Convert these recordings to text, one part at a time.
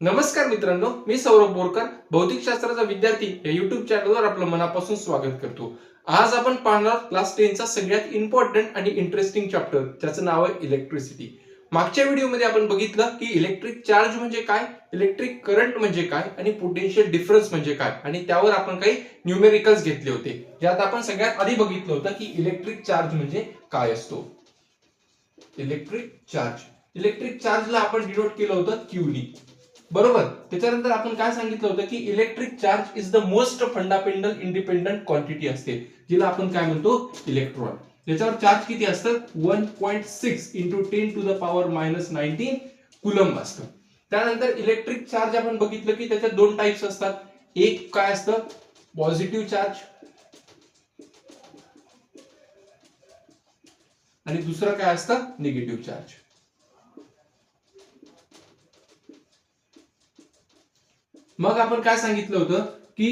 नमस्कार मित्रांनो, मी सौरभ बोरकर, भौतिकशास्त्राचा विद्यार्थी या युट्यूब चॅनलवर आपलं मनापासून स्वागत करतो. आज आपण पाहणार क्लास 10 चा सगळ्यात इम्पॉर्टंट आणि इंटरेस्टिंग चॅप्टर, ज्याचं नाव आहे इलेक्ट्रिसिटी. मागच्या व्हिडिओमध्ये आपण बघितलं की इलेक्ट्रिक चार्ज म्हणजे काय, इलेक्ट्रिक करंट म्हणजे काय आणि पोटेन्शियल डिफरन्स म्हणजे काय, आणि त्यावर आपण काही न्यूमेरिकल्स घेतले होते. ज्यात आपण सगळ्यात आधी बघितलं होतं की इलेक्ट्रिक चार्ज म्हणजे काय असतो. इलेक्ट्रिक चार्जला आपण डिनोट केलं होतं क्यूनी, बरोबर. त्याच्यानंतर आपण काय सांगितलं होतं की electric charge is the most fundamental independent quantity असते, जिला आपण काय म्हणतो, इलेक्ट्रॉन. त्याच्यावर चार्ज किती असतं, 1.6 into 10 to the power -19 coulomb असतं. त्यानंतर इलेक्ट्रिक चार्ज आपण बघितलं की त्याच्यात दोन टाइप्स असतात. एक काय असतं, पॉझिटिव्ह चार्ज, आणि दुसरं काय असतं, निगेटिव्ह चार्ज. मग आपण काय सांगितलं होतं की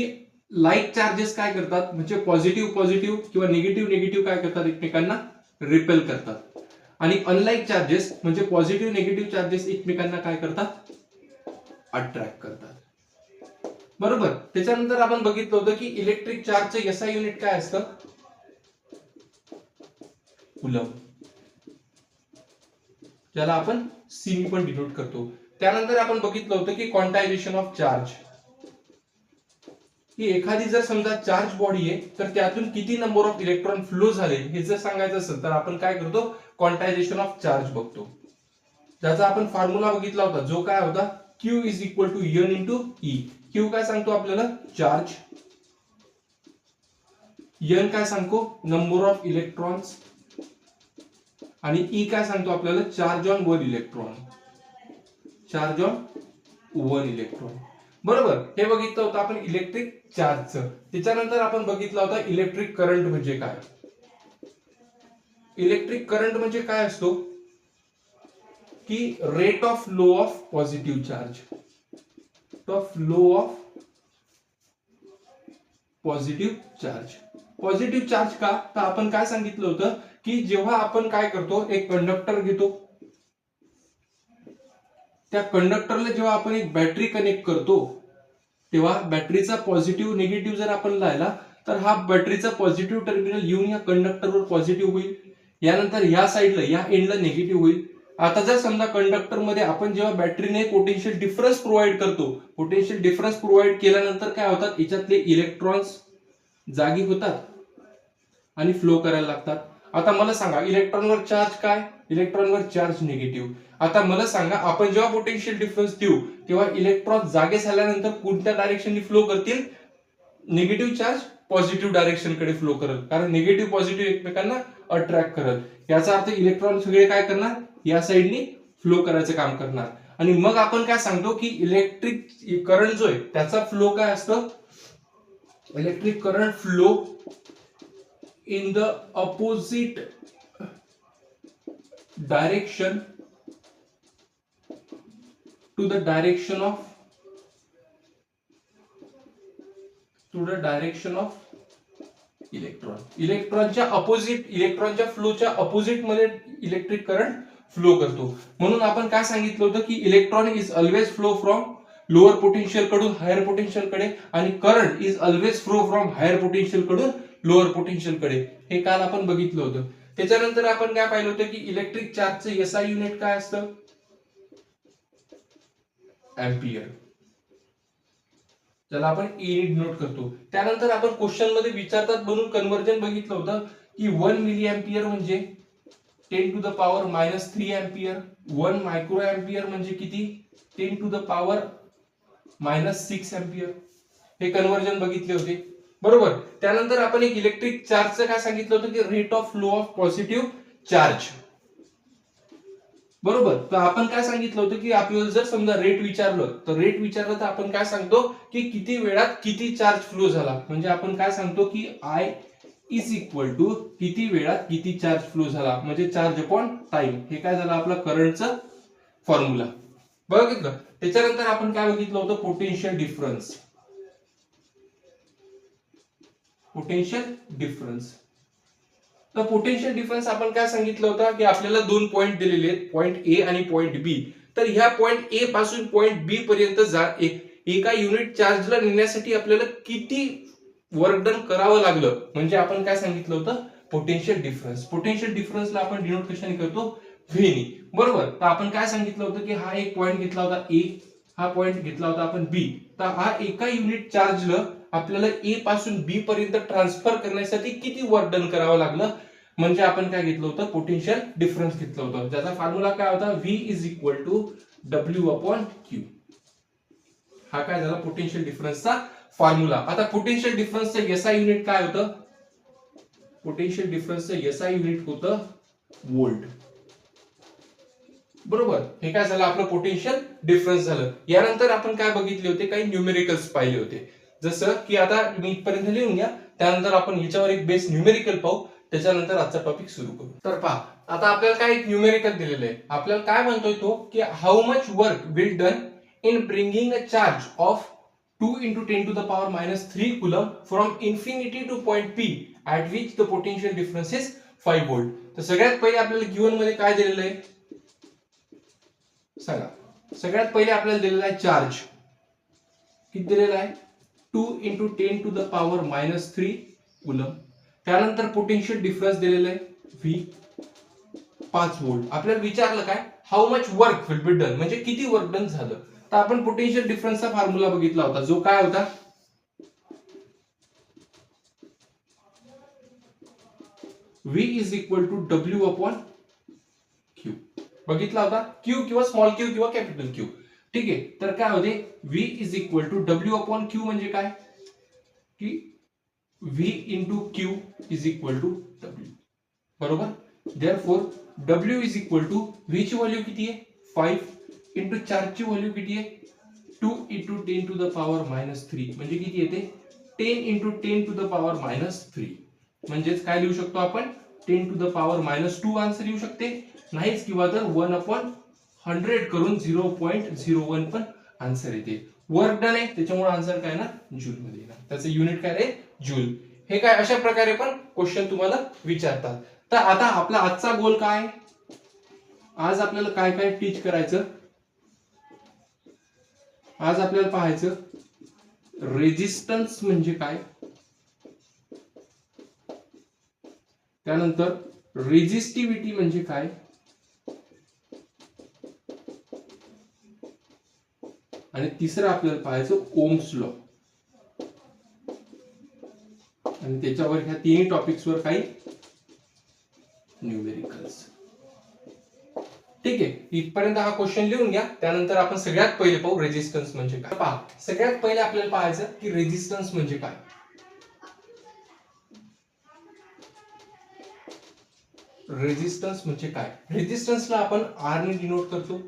लाईक चार्जेस काय करतात, म्हणजे पॉझिटिव्ह पॉझिटिव्ह किंवा निगेटिव्ह निगेटिव्ह काय करतात, एकमेकांना रिपेल करतात. आणि अनलाईक चार्जेस म्हणजे पॉझिटिव्ह निगेटिव्ह चार्जेस एकमेकांना काय करतात, अट्रॅक्ट करतात, बरोबर. त्याच्यानंतर आपण बघितलं होतं की इलेक्ट्रिक चार्जचं एसआय युनिट काय असतं, कुलम, ज्याला आपण सीनी पण डिनोट करतो. त्यानंतर आपण बघितलं होतं की क्वांटायझेशन ऑफ चार्ज, की एखादी जर समजा चार्ज बॉडी आहे तर त्यातून किती नंबर ऑफ इलेक्ट्रॉन फ्लो झाले हे जर सांगायचं असेल तर आपण काय करतो, क्वांटायझेशन ऑफ चार्ज बघतो. ज्याचा आपण फॉर्म्युला बघितला होता, जो काय होता, Q is equal to N into E. Q काय सांगतो आपल्याला, चार्ज. N काय सांगतो, नंबर ऑफ इलेक्ट्रॉन्स. आणि ई काय सांगतो आपल्याला, charge on one electron. Charge on one electron, बरोबर. हे बघितलं होतं आपण इलेक्ट्रिक चार्जचं. त्याच्यानंतर आपण बघितलं होतं इलेक्ट्रिक करंट म्हणजे काय. इलेक्ट्रिक करंट म्हणजे काय असतो, की rate of flow of positive charge, flow of positive charge. Positive charge का, तर आपण काय सांगितलं होतं की जेव्हा आपण काय करतो, एक कंडक्टर घेतो, त्या कंडक्टरला जेव्हा आपण एक बॅटरी कनेक्ट करतो, तेव्हा बॅटरीचा पॉझिटिव्ह निगेटिव्ह जर आपण लायला तर हा बॅटरीचा पॉझिटिव्ह टर्मिनल येऊन या कंडक्टरवर पॉझिटिव्ह होईल, यानंतर या साईडला या एंडला निगेटिव्ह होईल. आता जर समजा कंडक्टर मध्ये आपण जेव्हा बॅटरीने पोटेन्शियल डिफरन्स प्रोव्हाइड करतो, पोटेन्शियल डिफरन्स प्रोव्हाइड केल्यानंतर काय होतात, याच्यातले इलेक्ट्रॉन्स जागी होतात आणि फ्लो करायला लागतात. आता मला सांगा, इलेक्ट्रॉनवर चार्ज काय, इलेक्ट्रॉनवर चार्ज निगेटिव्ह. आता मला सांगा, आपण जेव्हा पोटेन्शियल डिफरन्स देऊ तेव्हा इलेक्ट्रॉन जागे झाल्यानंतर कोणत्या डायरेक्शननी फ्लो करतील, निगेटिव्ह चार्ज पॉझिटिव्ह डायरेक्शन कडे फ्लो करेल, कारण निगेटिव्ह पॉझिटिव्ह एकमेकांना अट्रॅक्ट करेल. याचा अर्थ इलेक्ट्रॉन सगळे काय करणार, या साईडनी फ्लो करायचं काम करणार. आणि मग आपण काय सांगतो की इलेक्ट्रिक करंट जो आहे त्याचा फ्लो काय असतं, electric current flow in the opposite direction to the direction of electron. इलेक्ट्रॉनच्या अपोजिट, इलेक्ट्रॉनच्या फ्लोच्या अपोजिट मध्ये इलेक्ट्रिक करंट फ्लो करतो. म्हणून आपण काय सांगितलं होतं की electron is always flow from lower potential कडून हायर पोटेन्शियल कडे, आणि current is always flow from higher potential कडून लोअर पोटेन्शियल कडे. हे काल आपण बघितलं होतं. त्याच्यानंतर आपण काय पाहिलं होतं की इलेक्ट्रिक चार्जचं एसआय युनिट काय असतं, एम्पियर, ज्याला आपण ई डिनोट करतो. त्यानंतर आपण क्वेश्चन मध्ये विचारतात म्हणून कन्वर्जन बघितलं होतं की 1 मिली एम्पियर म्हणजे 10 to the power -3 ampere. 1 micro ampere म्हणजे किती, 10 टू द पॉवर -6 एम्पियर. हे कन्वर्जन बघितले होते, बरोबर. त्यानंतर आपण एक इलेक्ट्रिक चार्जचं काय सांगितलं होतं की rate of flow of positive charge, बरोबर. तर आपण काय सांगितलं होतं की आपल्याला जर समजा रेट विचारलं तर आपण काय सांगतो की किती वेळात किती चार्ज फ्लो झाला, म्हणजे आपण काय सांगतो की आय इज इक्वल टू किती वेळात किती चार्ज फ्लो झाला, म्हणजे चार्ज अपॉन टाइम. हे काय झालं, आपला करंटचं फॉर्म्युला, बघितलं. त्याच्यानंतर आपण काय बघितलं होतं, पोटेन्शियल डिफरन्स. पोटेन्शियल डिफरन्स, तर पोटेन्शियल डिफरन्स आपण काय सांगितलं होतं की आपल्याला दोन पॉइंट दिलेले आहेत, पॉइंट ए आणि पॉइंट बी. तर ह्या पॉइंट ए पासून पॉइंट बी पर्यंत एका युनिट चार्जला नेण्यासाठी आपल्याला किती वर्क डन करावं लागलं, म्हणजे आपण काय सांगितलं होतं, पोटेन्शियल डिफरन्स. पोटेन्शियल डिफरन्सला आपण डिनोट कशाने करतो, व्ही नी. बरोबर. तर आपण काय सांगितलं होतं की हा एक पॉइंट घेतला होता ए, हा पॉइंट घेतला होता आपण बी. तर हा एका युनिट चार्जला आपल्याला ए पासून बी पर्यंत ट्रान्सफर करण्यासाठी किती वर्क डन करावं लागलं, म्हणजे आपण काय घेतलं होतं, पोटेन्शियल डिफरन्स घेतलं होतं, ज्याचा फॉर्म्युला काय होता, V is equal to W upon Q. हा काय झाला पोटेन्शियल डिफरन्सचा फॉर्म्युला. आता पोटेन्शियल डिफरन्सचं एसआय युनिट काय होतं, पोटेन्शियल डिफरन्सचं एसआय युनिट होतं व्होल्ट. बरोबर. हे काय झालं, आपलं पोटेन्शियल डिफरन्स झालं. यानंतर आपण काय बघितले होते, काही न्यूमेरिकल्स पाहिले होते, जसं की आता मी इथपर्यंत लिहून घ्या, त्यानंतर आपण ह्याच्यावर एक बेस न्यूमेरिकल पाहू, त्याच्यानंतर आजचा टॉपिक सुरू करू. तर पहा, आता आपल्याला काय एक न्यूमेरिकल दिलेलं आहे. आपल्याला काय म्हणतोय तो, की how much work will done in bringing a charge of 2 into 10 to the power minus 3 coulomb from infinity to point P at which the potential difference is 5 volt. तर सगळ्यात पहिले आपल्याला गिवन मध्ये काय दिलेलं आहे सांगा. सगळ्यात पहिले आपल्याला दिलेला आहे चार्ज, किती दिलेला आहे, 2 into 10 to the power minus 3 coulomb. त्यानंतर पोटेन्शियल डिफरन्स दिलेला आहे V 5 व्होल्ट. आपल्याला विचारलं काय, how much work will be done, म्हणजे किती वर्क डन झालं. तर आपण पोटेन्शियल डिफरन्सचा फॉर्म्युला बघितला होता, जो काय होता, V is equal to W upon Q बघितला होता, क्यू किंवा स्मॉल क्यू किंवा कॅपिटल क्यू. ठीक आहे. तर काय होते, V is equal to W upon Q म्हणजे काय, की V into Q is equal to W. बरोबर. Therefore W is equal to V ची व्हॅल्यू किती आहे, 5 इंटू चार्जची व्हॅल्यू किती आहे, 2 into 10 to the power minus 3, म्हणजे किती येते, 10 into 10 to the power minus 3. म्हणजेच काय लिहू शकतो आपण, 10 to the power minus 2 answer येऊ शकते, नाहीच किंवा तर 1 अपॉन 100 करून 0.01 पण आन्सर येते. वर्क डन आहे त्याच्यामुळे आन्सर काय ना, जूल मध्ये येणार. त्याचं युनिट काय रे, जूल. हे काय अशा प्रकारे पण क्वेश्चन तुम्हाला विचारतात. तर आता आपला आजचा गोल काय, आज आपल्याला काय काय टीच करायचं, आज आपल्याला पाहायचं रेजिस्टन्स म्हणजे काय, त्यानंतर रेजिस्टिव्हिटी म्हणजे काय, आणि तिसरं आपल्याला पाहायचं ओम्स लॉ. आणि त्याच्यावर ह्या तिन्ही टॉपिक्सवर काही न्यूमेरिकल्स. ठीक आहे. इथपर्यंत हा क्वेश्चन लिहून घ्या, त्यानंतर आपण सगळ्यात पहिले पाहू रेजिस्टन्स म्हणजे काय. पहा, सगळ्यात पहिले आपल्याला पाहायचं की रेजिस्टन्स म्हणजे काय. रेजिस्टन्स म्हणजे काय, रेजिस्टन्सला आपण आर ने डिनोट करतो.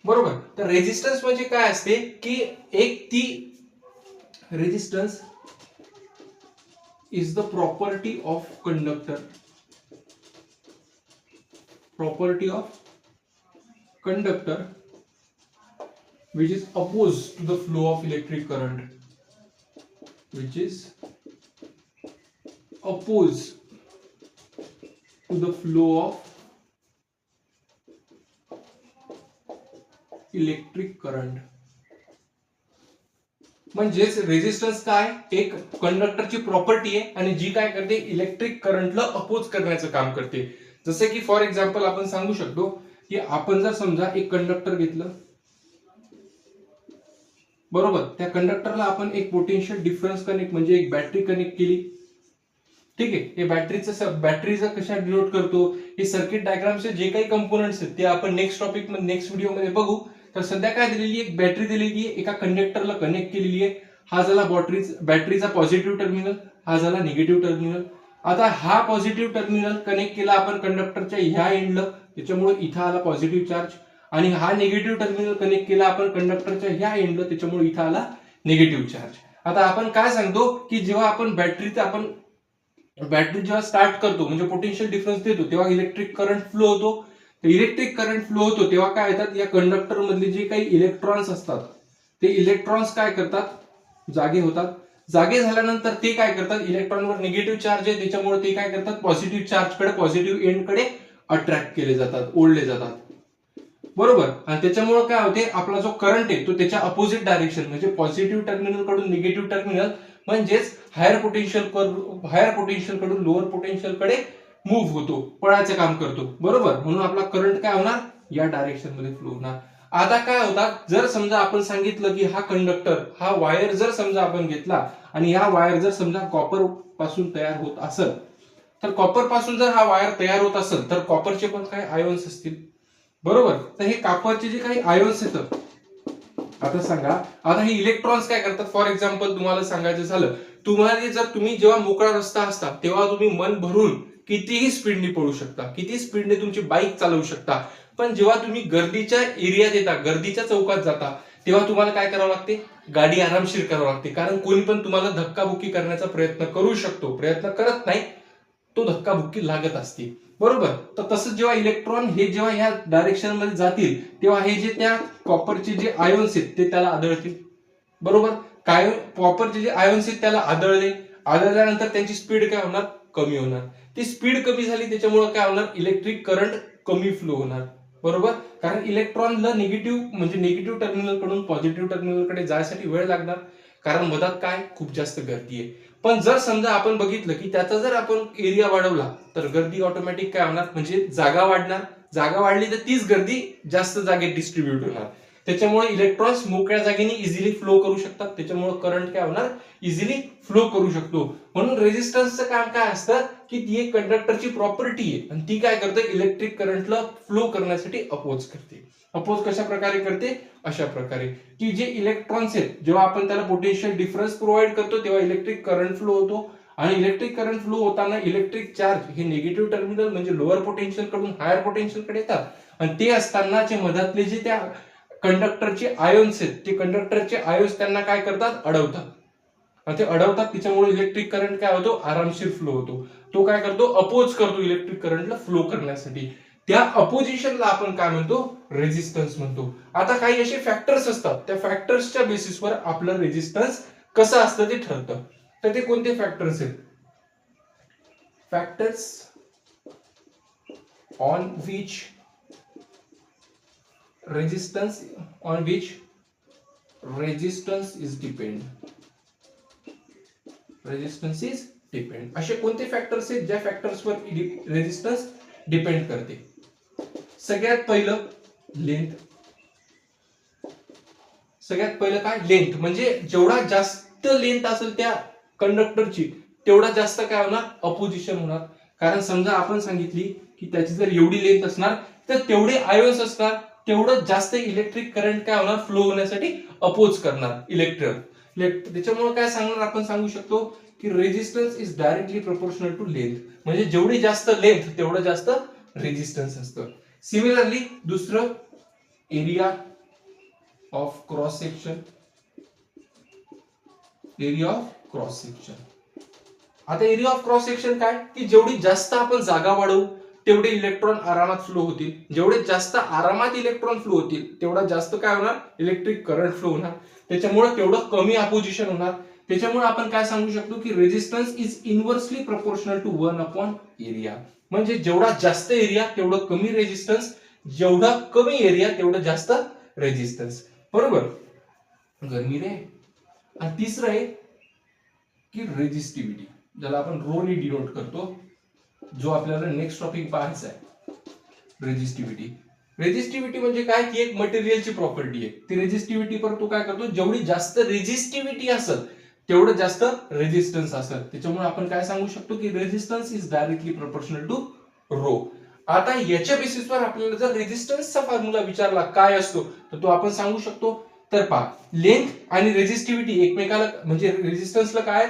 बरोबर. तर रेजिस्टन्स म्हणजे काय असते, की एक ती resistance is the property of conductor, property of conductor which is opposed to the flow of electric current, which is opposed to the flow of electric current. म्हणजेच रेजिस्टन्स काय, एक कंडक्टरची प्रॉपर्टी आहे आणि जी काय करते, इलेक्ट्रिक करंटला अपोज करण्याचं काम करते. जसे की फॉर एक्झाम्पल आपण सांगू शकतो की आपण जर समजा एक कंडक्टर घेतलं, बरोबर, त्या कंडक्टरला आपण एक पोटेन्शियल डिफरन्स कनेक्ट म्हणजे एक बॅटरी कनेक्ट केली. ठीक आहे. हे बॅटरीचं कशा डिनोट करतो, हे सर्किट डायग्रामचे जे काही कंपोनेंट्स आहेत ते आपण नेक्स्ट टॉपिक मध्ये नेक्स्ट व्हिडिओ मध्ये बघू. तर सध्या काय दिलेली, एक बॅटरी दिलेली आहे, एका कंडक्टरला कनेक्ट केलेली आहे. हा झाला बॅटरीचा पॉझिटिव्ह टर्मिनल, हा झाला निगेटिव्ह टर्मिनल. आता हा पॉझिटिव्ह टर्मिनल कनेक्ट केला आपण कंडक्टरच्या ह्या एंडला, त्याच्यामुळे इथं आला पॉझिटिव्ह चार्ज. आणि हा निगेटिव्ह टर्मिनल कनेक्ट केला आपण कंडक्टरच्या ह्या एंडला, त्याच्यामुळे इथं आला निगेटिव्ह चार्ज. आता आपण काय सांगतो की जेव्हा आपण बॅटरी जेव्हा स्टार्ट करतो म्हणजे पोटेन्शियल डिफरन्स देतो, तेव्हा इलेक्ट्रिक करंट फ्लो होतो. इलेक्ट्रिक करंट फ्लो होतो तेव्हा काय येतात, या कंडक्टर मधले जे काही इलेक्ट्रॉन्स असतात ते इलेक्ट्रॉन्स काय करतात, जागे होतात. जागे झाल्यानंतर ते काय करतात, इलेक्ट्रॉनवर निगेटिव्ह चार्ज आहे त्याच्यामुळे ते काय करतात, पॉझिटिव्ह चार्ज कडे, पॉझिटिव्ह एंड कडे अट्रॅक्ट केले जातात, ओढले जातात. बरोबर. आणि त्याच्यामुळे काय होते, आपला जो करंट आहे तो त्याच्या अपोजिट डायरेक्शन म्हणजे पॉझिटिव्ह टर्मिनल कडून निगेटिव्ह टर्मिनल म्हणजेच हायर पोटेन्शियल कडून लोअर पोटेन्शियल कडे मूव्ह होतो, पळायचं काम करतो. बरोबर. म्हणून आपला करंट काय होणार, या डायरेक्शन मध्ये फ्लो होणार. आता काय होता, जर समजा आपण सांगितलं की हा कंडक्टर, हा वायर जर समजा आपण घेतला आणि हा वायर जर समजा कॉपर पासून तयार होत असेल, तर कॉपर पासून जर हा वायर तयार होत असेल तर कॉपरचे पण काही आयॉन्स असतील. बरोबर. तर हे कॉपरचे जे काही आयॉन्स येतात, आता सांगा, आता हे इलेक्ट्रॉन्स काय करतात. फॉर एक्झाम्पल तुम्हाला सांगायचं झालं, तुम्ही जेव्हा मोकळा रस्ता असता तेव्हा तुम्ही मन भरून कितीही स्पीडने पळू शकता, किती स्पीडने तुमची बाईक चालवू शकता. पण जेव्हा तुम्ही गर्दीच्या एरियात येता, गर्दीच्या चौकात जाता, तेव्हा तुम्हाला काय करावं लागते, गाडी आरामशीर करावं लागते. कारण कोणी पण तुम्हाला धक्काबुक्की करण्याचा प्रयत्न करू शकतो, प्रयत्न करत नाही, तो धक्काबुक्की लागत असते. बरोबर. तर तसंच जेव्हा इलेक्ट्रॉन हे जेव्हा ह्या डायरेक्शन मध्ये जातील तेव्हा हे जे त्या कॉपरचे जे आयॉन्स आहेत ते त्याला आदळतील. बरोबर. काय, कॉपरचे जे आयॉन्स आहेत त्याला आदळल्यानंतर त्यांची स्पीड काय होणार, कमी होणार. ती स्पीड कमी झाली त्याच्यामुळे काय होणार, इलेक्ट्रिक करंट कमी फ्लो होणार. बरोबर. कारण इलेक्ट्रॉनला निगेटिव्ह टर्मिनल कडून पॉझिटिव्ह टर्मिनल कडे जायसाठी वेळ लागणार, कारण मधात काय, खूप जास्त गर्दी आहे. पण जर समजा आपण बघितलं की त्याचा जर आपण एरिया वाढवला तर गर्दी ऑटोमॅटिक काय होणार, म्हणजे जागा वाढणार. जागा वाढली तर तीच गर्दी जास्त जागेत डिस्ट्रीब्युट होणार. त्याच्यामुळे इलेक्ट्रॉन्स मोकळ्या जागेने इझिली फ्लो करू शकतात. त्याच्यामुळे करंट काय होणार, इझिली फ्लो करू शकतो. म्हणून रेझिस्टन्सचं काम काय असतं की ती एक कंडक्टरची प्रॉपर्टी आहे आणि ती काय करते, इलेक्ट्रिक करंटला फ्लो करण्यासाठी अपोज करते. अपोज कशा प्रकारे करते, अशा प्रकारे की जे इलेक्ट्रॉन्स आहेत जेव्हा आपण त्याला पोटेन्शियल डिफरन्स प्रोव्हाइड करतो तेव्हा इलेक्ट्रिक करंट फ्लो होतो. आणि इलेक्ट्रिक करंट फ्लो होताना इलेक्ट्रिक चार्ज हे निगेटिव्ह टर्मिनल म्हणजे लोअर पोटेन्शियल कडून हायर पोटेन्शियल कडे येतात. आणि ते असतानाचे मधातले जे त्या कंडक्टरचे आयॉन्स आहेत, ते कंडक्टरचे आयॉन्स त्यांना काय करतात, अडवतात. आणि ते अडवतात, त्याच्यामुळे इलेक्ट्रिक करंट काय होतो, आरामशीर फ्लो होतो. तो काय करतो, अपोज करतो इलेक्ट्रिक करंटला फ्लो करण्यासाठी. त्या अपोजिशनला आपण काय म्हणतो, रेझिस्टन्स म्हणतो. आता काही असे फॅक्टर्स असतात, त्या फॅक्टर्सच्या बेसिसवर आपलं रेझिस्टन्स कसं असतं ते ठरतं. तर ते कोणते फॅक्टर्स आहेत, factors on which resistance is depend. Resistance is depend. असे कोणते फॅक्टर्स आहेत ज्या फॅक्टर्सवर रेझिस्टन्स डिपेंड करते. सगळ्यात पहिलं लेंथ. सगळ्यात पहिलं काय, लेंथ. म्हणजे जेवढा जास्त लेंथ असेल त्या कंडक्टरची तेवढा जास्त काय होणार, अपोजिशन होणार. कारण समजा आपण सांगितली की त्याची जर एवढी लेंथ असणार तर तेवढे आयॉन्स असणार, तेवढं जास्त इलेक्ट्रिक करंट काय होणार, फ्लो होण्यासाठी अपोज करणार इलेक्ट्रॉन. त्याच्यामुळे काय सांगणार, आपण सांगू शकतो की resistance is directly proportional to length. म्हणजे जेवढी जास्त लेंथ तेवढं जास्त रेझिस्टन्स असतं. सिमिलरली दुसरं, area of cross section. Area of cross section. आता एरिया ऑफ क्रॉस सेक्शन काय, की जेवढी जास्त आपण जागा वाढवू तेवढे इलेक्ट्रॉन आरामात फ्लो होतील. जेवढे जास्त आरामात इलेक्ट्रॉन फ्लो होतील तेवढा जास्त काय होणार, इलेक्ट्रिक करंट फ्लो होणार. त्याच्यामुळे तेवढं कमी अपोजिशन होणार. त्याच्यामुळे आपण काय सांगू शकतो की resistance is inversely proportional to 1 area. म्हणजे जेवढा जास्त एरिया तेवढं कमी रेझिस्टन्स, जेवढा कमी एरिया तेवढं जास्त रेझिस्टन्स. बरोबर. गरमी रे. आणि तिसरं आहे की रेझिस्टिव्हिटी, ज्याला आपण रो ने डिनोट करतो, जो आपल्याला नेक्स्ट टॉपिक पाहायचा आहे, रेझिस्टिव्हिटी. रेझिस्टिव्हिटी म्हणजे काय, की एक मटेरियलची प्रॉपर्टी आहे. ती रेझिस्टिव्हिटी पर तो काय करतो, जेवढी जास्त रेझिस्टिव्हिटी असेल तेवढं जास्त रेझिस्टन्स असेल. त्याच्यामुळे आपण काय सांगू शकतो की resistance is directly proportional to rho. आता याच्या बेसिसवर आपल्याला जर रेझिस्टन्सचा फॉर्म्युला विचारला काय असतो तर तो आपण सांगू शकतो. तर पहा, लेंथ आणि रेझिस्टिव्हिटी एकमेकाला म्हणजे रेझिस्टन्सला काय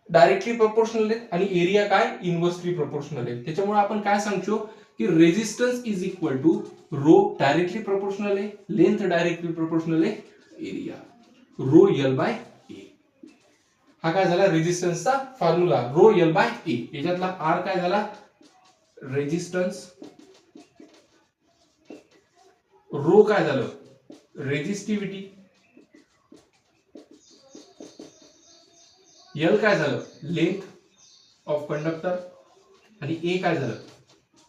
डायरेक्टली प्रोपोर्शनल आहेत आणि एरिया काय इनव्हर्सली प्रोपोर्शनल आहे. त्याच्यामुळे आपण काय सांगतो की resistance is equal to rho directly proportional आहे, लेंथ डायरेक्टली प्रोपोर्शनल आहे, area rho L by A. हा काय झाला रेझिस्टन्सचा formula, rho L by A. याच्यातला आर काय झाला, रेझिस्टन्स. रो काय झालं, रेझिस्टिव्हिटी. एल काय झालं, लेंथ ऑफ कंडक्टर. आणि ए काय झालं,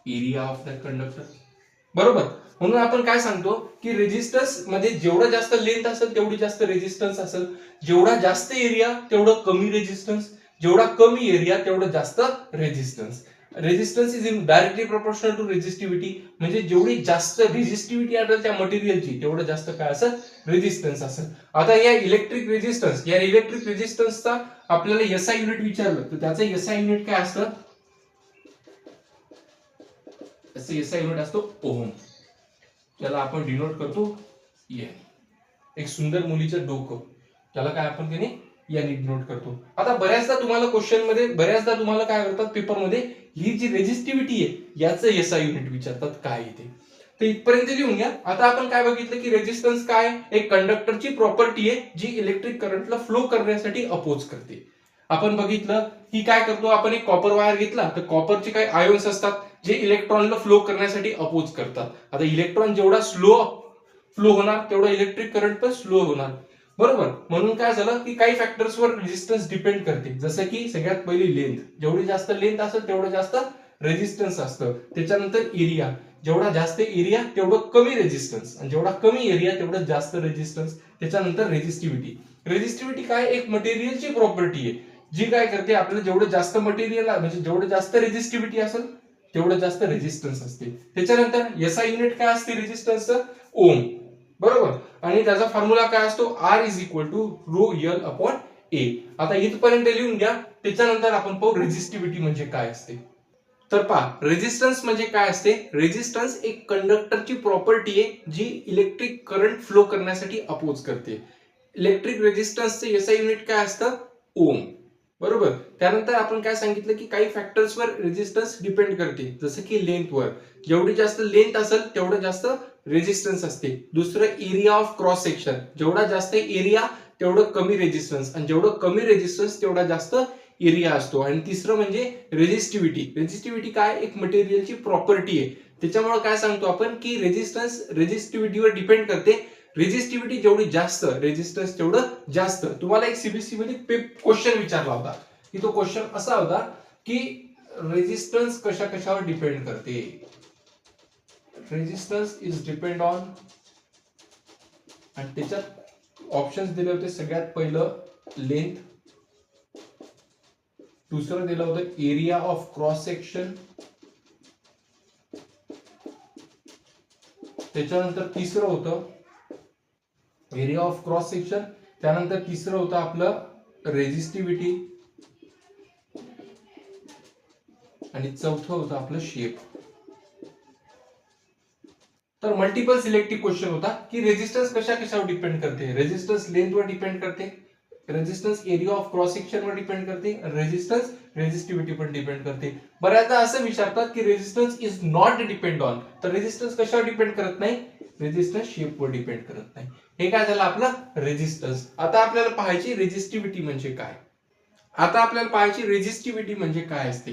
एरिया ऑफ द कंडक्टर. बरोबर. म्हणून आपण काय सांगतो की रेजिस्टन्स मध्ये जेवढं जास्त लेंथ असेल तेवढी जास्त रेजिस्टन्स असेल, जेवढा जास्त एरिया तेवढं कमी रेजिस्टन्स, जेवढा कमी एरिया तेवढं जास्त resistance. Resistance is in directly proportional to resistivity, म्हणजे जेवढी जास्त रेजिस्टिव्हिटी असेल त्या मटेरियलची तेवढं जास्त काय असेल रेजिस्टन्स असेल. आता या इलेक्ट्रिक रेजिस्टन्सचा आपल्याला एसआय युनिट विचारलं तर त्याचं एसआय युनिट काय असतं, एसआय युनिट असतो ओहम. त्याला आपण डिनोट करतो एन. एक सुंदर मुलीचं डोकं, त्याला काय आपण त्याने याने डिनोट करतो. आता बऱ्याचदा तुम्हाला क्वेश्चन मध्ये काय करतात पेपरमध्ये, ही जी रेजिस्टिव्हिटी आहे याचं एसआय युनिट विचारतात काय येते. तर इथपर्यंत लिहून घ्या. आता आपण काय बघितलं की रेजिस्टन्स काय, एक कंडक्टरची प्रॉपर्टी आहे जी इलेक्ट्रिक करंटला फ्लो करण्यासाठी अपोज करते. आपण बघितलं की काय करतो, आपण एक कॉपर वायर घेतला तर कॉपरचे काही आयन्स असतात जे इलेक्ट्रॉनला फ्लो करण्यासाठी अपोज करतात. आता इलेक्ट्रॉन जेवढा स्लो फ्लो होणार तेवढा इलेक्ट्रिक करंट पण स्लो होणार, बरोबर. म्हणून काय झालं की काही फॅक्टर्सवर रेजिस्टन्स डिपेंड करते, जसं की सगळ्यात पहिली लेंथ, जेवढी जास्त लेंथ असेल तेवढं जास्त रेजिस्टन्स असतं. त्याच्यानंतर एरिया, जेवढा जास्त एरिया तेवढं कमी रेजिस्टन्स, आणि जेवढा कमी एरिया तेवढं जास्त रेजिस्टन्स. त्याच्यानंतर रेजिस्टिव्हिटी काय, एक मटेरियलची प्रॉपर्टी आहे जी काय करते, आपल्याला जेवढं जास्त मटेरियल म्हणजे जेवढं जास्त रेजिस्टिव्हिटी असेल तेवढं जास्त रेजिस्टन्स असते. त्याच्यानंतर एसआय युनिट काय असते रेजिस्टन्सचं, ओम, बरोबर. आणि त्याचा फॉर्म्युला काय असतो, R is equal to rho L upon A. आता इथपर्यंत लिहून घ्या. त्याच्यानंतर आपण पाहू रेजिस्टिव्हिटी म्हणजे काय असते. तर पहा, रेजिस्टन्स म्हणजे काय असते. रेजिस्टन्स एक कंडक्टरची प्रॉपर्टी आहे जी इलेक्ट्रिक करंट फ्लो करण्यासाठी अपोज करते. इलेक्ट्रिक रेजिस्टन्सचे एसआय युनिट काय असतं, ओम, बरोबर. त्यानंतर आपण काय सांगितलं की काही फॅक्टर्सवर रेजिस्टन्स डिपेंड करते, जसं की लेंथवर, जेवढी जास्त लेंथ असेल तेवढं जास्त रेजिस्टन्स असते. दुसरं एरिया ऑफ क्रॉस सेक्शन, जेवढा जास्त एरिया तेवढं कमी रेजिस्टन्स, आणि जेवढं कमी रेजिस्टन्स तेवढा जास्त एरिया असतो. आणि तिसरं म्हणजे रेजिस्टिव्हिटी काय, एक मटेरियलची प्रॉपर्टी आहे. त्याच्यामुळे काय सांगतो आपण की रेजिस्टन्स रेजिस्टिव्हिटीवर डिपेंड करते. रेजिस्टिव्हिटी जेवढी जास्त, रेजिस्टन्स तेवढं जास्त. तुम्हाला एक सीबीएसई मध्ये क्वेश्चन विचारला होता की तो क्वेश्चन असा होता की रेजिस्टन्स कशावर डिपेंड करते. रेजिस्टन्स इज डिपेंड ऑन, आणि त्याच्यात ऑप्शन्स दिले होते. सगळ्यात पहिलं लेंथ, दुसरं दिलं होतं एरिया ऑफ क्रॉस सेक्शन, त्याच्यानंतर तिसरं होतं एरिया ऑफ क्रॉस सेक्शन, त्यानंतर तिसरं होतं आपलं रेजिस्टिव्हिटी, आणि चौथं होतं आपलं शेप. तर मल्टिपल सिलेक्टिव्ह क्वेश्चन होता की रेजिस्टन्स कशावर डिपेंड करते. रेजिस्टन्स लेंथवर डिपेंड करते, रेजिस्टन्स एरिया ऑफ क्रॉस सेक्शनवर डिपेंड करते, रेजिस्टन्स रेजिस्टिव्हिटी पण डिपेंड करते. बऱ्याचदा असं विचारतात की resistance is not depend on, तर रेजिस्टन्स कशावर डिपेंड करत नाही, रेजिस्टन्स शेपवर डिपेंड करत नाही. हे काय झालं आपलं रेजिस्टन्स. आता आपल्याला पाहायची रेजिस्टिव्हिटी म्हणजे काय. म्हणजे काय असते.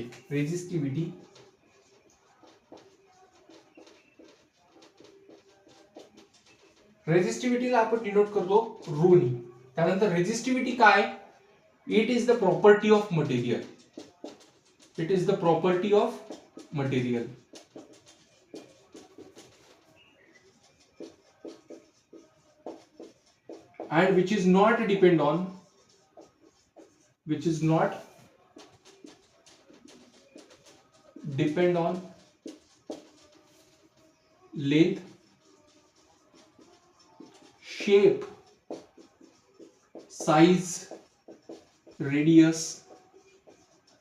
रेजिस्टिव्हिटीला आपण डिनोट करतो रोनी. त्यानंतर रेजिस्टिव्हिटी काय, it is the property of material. And which is not depend on length, shape, size, radius.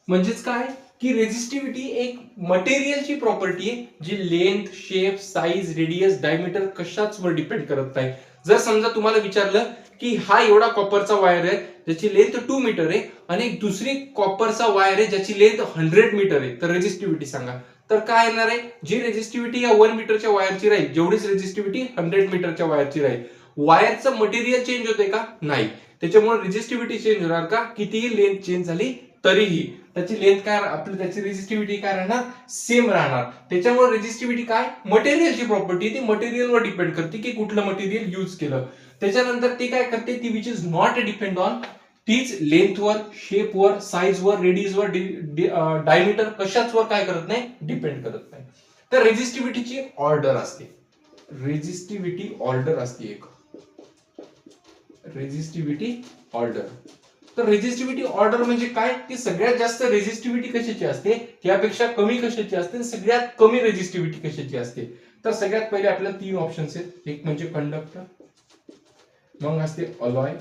म्हणजेच काय की रेजिस्टिव्हिटी एक मटेरियलची प्रॉपर्टी आहे जी length, shape, size, radius, diameter कशाचवर डिपेंड करत नाही. जर समजा तुम्हाला विचारलं की हा एवढा कॉपरचा वायर आहे ज्याची लेंथ 2 मीटर आहे, आणि एक दुसरी कॉपरचा वायर आहे ज्याची लेंथ 100 मीटर आहे, तर रेजिस्टिव्हिटी सांगा. तर काय येणार आहे, जी रेजिस्टिव्हिटी या 1 मीटरच्या वायरची राहील जेवढीच रेजिस्टिव्हिटी 100 मीटरच्या वायरची राहील. वायरचं मटेरियल चेंज होते का, नाही. त्याच्यामुळे रेजिस्टिव्हिटी चेंज होणार का, कितीही लेंथ चेंज झाली तरीही त्याची लेंथ काय आपली, त्याची रेजिस्टिव्हिटी काय राहणार, सेम राहणार. त्याच्यामुळे रेजिस्टिव्हिटी काय, मटेरियलची प्रॉपर्टी, ती मटेरियलवर डिपेंड करते की कुठलं मटेरियल यूज केलं. त्याच्यानंतर ती काय करते, ती which is not depend on, तीच लेंथवर, शेपवर, साईजवर, रेडियसवर, डायमीटर कशाचवर काय करत नाही, डिपेंड करत नाही. तर रेजिस्टिव्हिटीची ऑर्डर असते. रेझिस्टिव्हिटी ऑर्डर असते एक, रेझिस्टिव्हिटी ऑर्डर. तर रेझिस्टिव्हिटी ऑर्डर म्हणजे काय, की सगळ्यात जास्त रेझिस्टिव्हिटी कशाची असते, त्यापेक्षा कमी कशाची असते, सगळ्यात कमी रेझिस्टिव्हिटी कशाची असते. तर सगळ्यात पहिले आपल्याला 3 ऑप्शन्स आहेत. एक म्हणजे कंडक्टर, मग असते अलॉय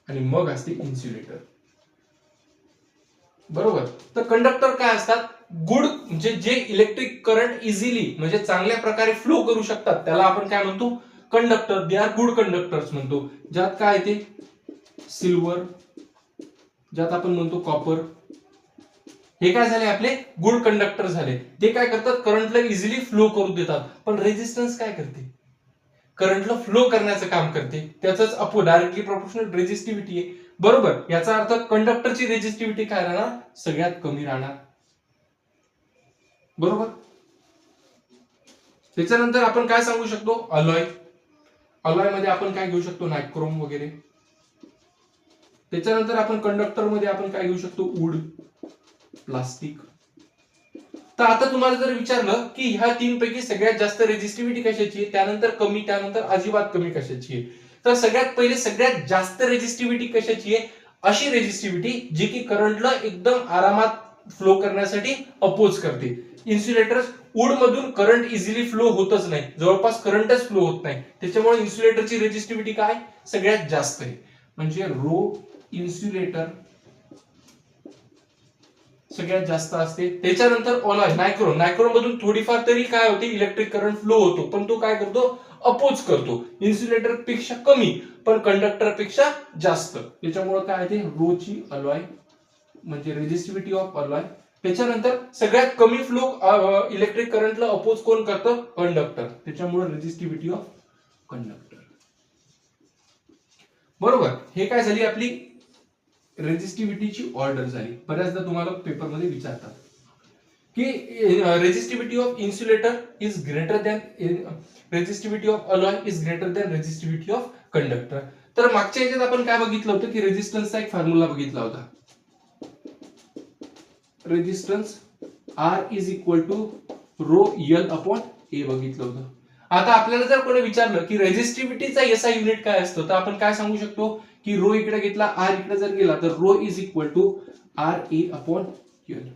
आणि मग असते इन्सुलेटर. बरोबर. तर कंडक्टर काय असतात, गुड म्हणजे जे इलेक्ट्रिक करंट इझिली म्हणजे चांगल्या प्रकारे फ्लो करू शकतात त्याला आपण काय म्हणतो, conductor. They are good conductors म्हणतो. ज्यात काय ते सिल्वर, ज्यात आपण म्हणतो कॉपर, हे काय झाले आपले गुड कंडक्टर झाले. ते काय करतात, करंटला इझिली फ्लो करू देतात. पण रेझिस्टन्स काय करते, करंटला फ्लो करण्याचं काम करते. त्याचंच डायरेक्टली प्रोपोर्शनल रेझिस्टिव्हिटी आहे. बरोबर. याचा अर्थ कंडक्टरची रेझिस्टिव्हिटी काय राहणार, सगळ्यात कमी राहणार. बरोबर. त्याच्यानंतर आपण काय सांगू शकतो, अलॉय. अलॉय मध्ये आपण काय घेऊ शकतो, नायक्रोम वगैरे. त्याच्यानंतर आपण कंडक्टर मध्ये आपण काय घेऊ शकतो, वूड, प्लास्टिक. तर आता तुम्हाला जर विचारलं की ह्या 3 पैकी सगळ्यात जास्त रेझिस्टिव्हिटी कशाची आहे, त्यानंतर कमी, त्यानंतर अजिबात कमी कशाची आहे, तर सगळ्यात पहिले सगळ्यात जास्त रेझिस्टिव्हिटी कशाची आहे, अशी रेझिस्टिव्हिटी जी की करंटला एकदम आरामात फ्लो करण्यासाठी अपोज करते. इन्सुलेटर्स, वूड मधून करंट इझिली फ्लो होतच नाही, जवळपास करंटच फ्लो होत नाही. त्याच्यामुळे इन्सुलेटरची रेझिस्टिव्हिटी काय सगळ्यात जास्त आहे. म्हणजे रो इन्सुलेटर सगळ्यात जास्त असते. त्याच्यानंतर अलॉय, नायक्रोम. नायक्रोम मधून थोडीफार तरी काय होते, इलेक्ट्रिक करंट फ्लो होतो, पण तो काय करतो, अपोज करतो. इन्सुलेटर पेक्षा कमी पण कंडक्टर पेक्षा जास्त. त्याच्यामुळे काय ते रोची अलॉय म्हणजे रेझिस्टिव्हिटी ऑफ अलॉय. त्याच्यानंतर सगळ्यात कमी फ्लो इलेक्ट्रिक करंटला अपोज कोण करतं, कंडक्टर. त्याच्यामुळे रेझिस्टिव्हिटी ऑफ कंडक्टर. बरोबर. हे काय झाली आपली रेझिस्टिव्हिटीची ऑर्डर झाली. बऱ्याचदा तुम्हाला पेपरमध्ये विचारतात की resistivity of insulator is greater than resistivity of alloy is greater than resistivity of conductor. तर मागच्या याच्यात आपण काय बघितलं होतं की रेझिस्टन्सचा एक फॉर्म्युला बघितला होता. Resistance R is equal to rho L upon A बघितलं होतं. आता आपल्याला जर कोणी विचारलं की रेझिस्टिव्हिटीचा एसआय युनिट काय असतो, तर आपण काय सांगू शकतो की रो इकडे घेतला, आर इकडे जर गेला, तर rho is equal to R A upon L.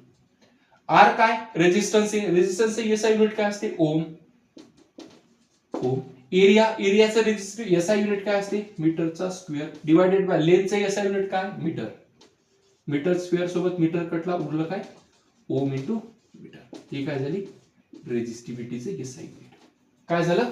R काय रेझिस्टन्स आहे, रेझिस्टन्सचे एसआय युनिट काय असते, ओम. ओम. एरियाचं रेझिस्टिव्ह एसआय युनिट काय असते, मीटरचा स्क्वेअर डिवायडेड बाय लेंथचं एसआय युनिट काय, मीटर. मीटर स्क्वेअर सोबत मीटर कटला, उरलं काय, ओम इंटू मीटर. ही काय झाली रेझिस्टिव्हिटीचे एसआय युनिट. काय झालं,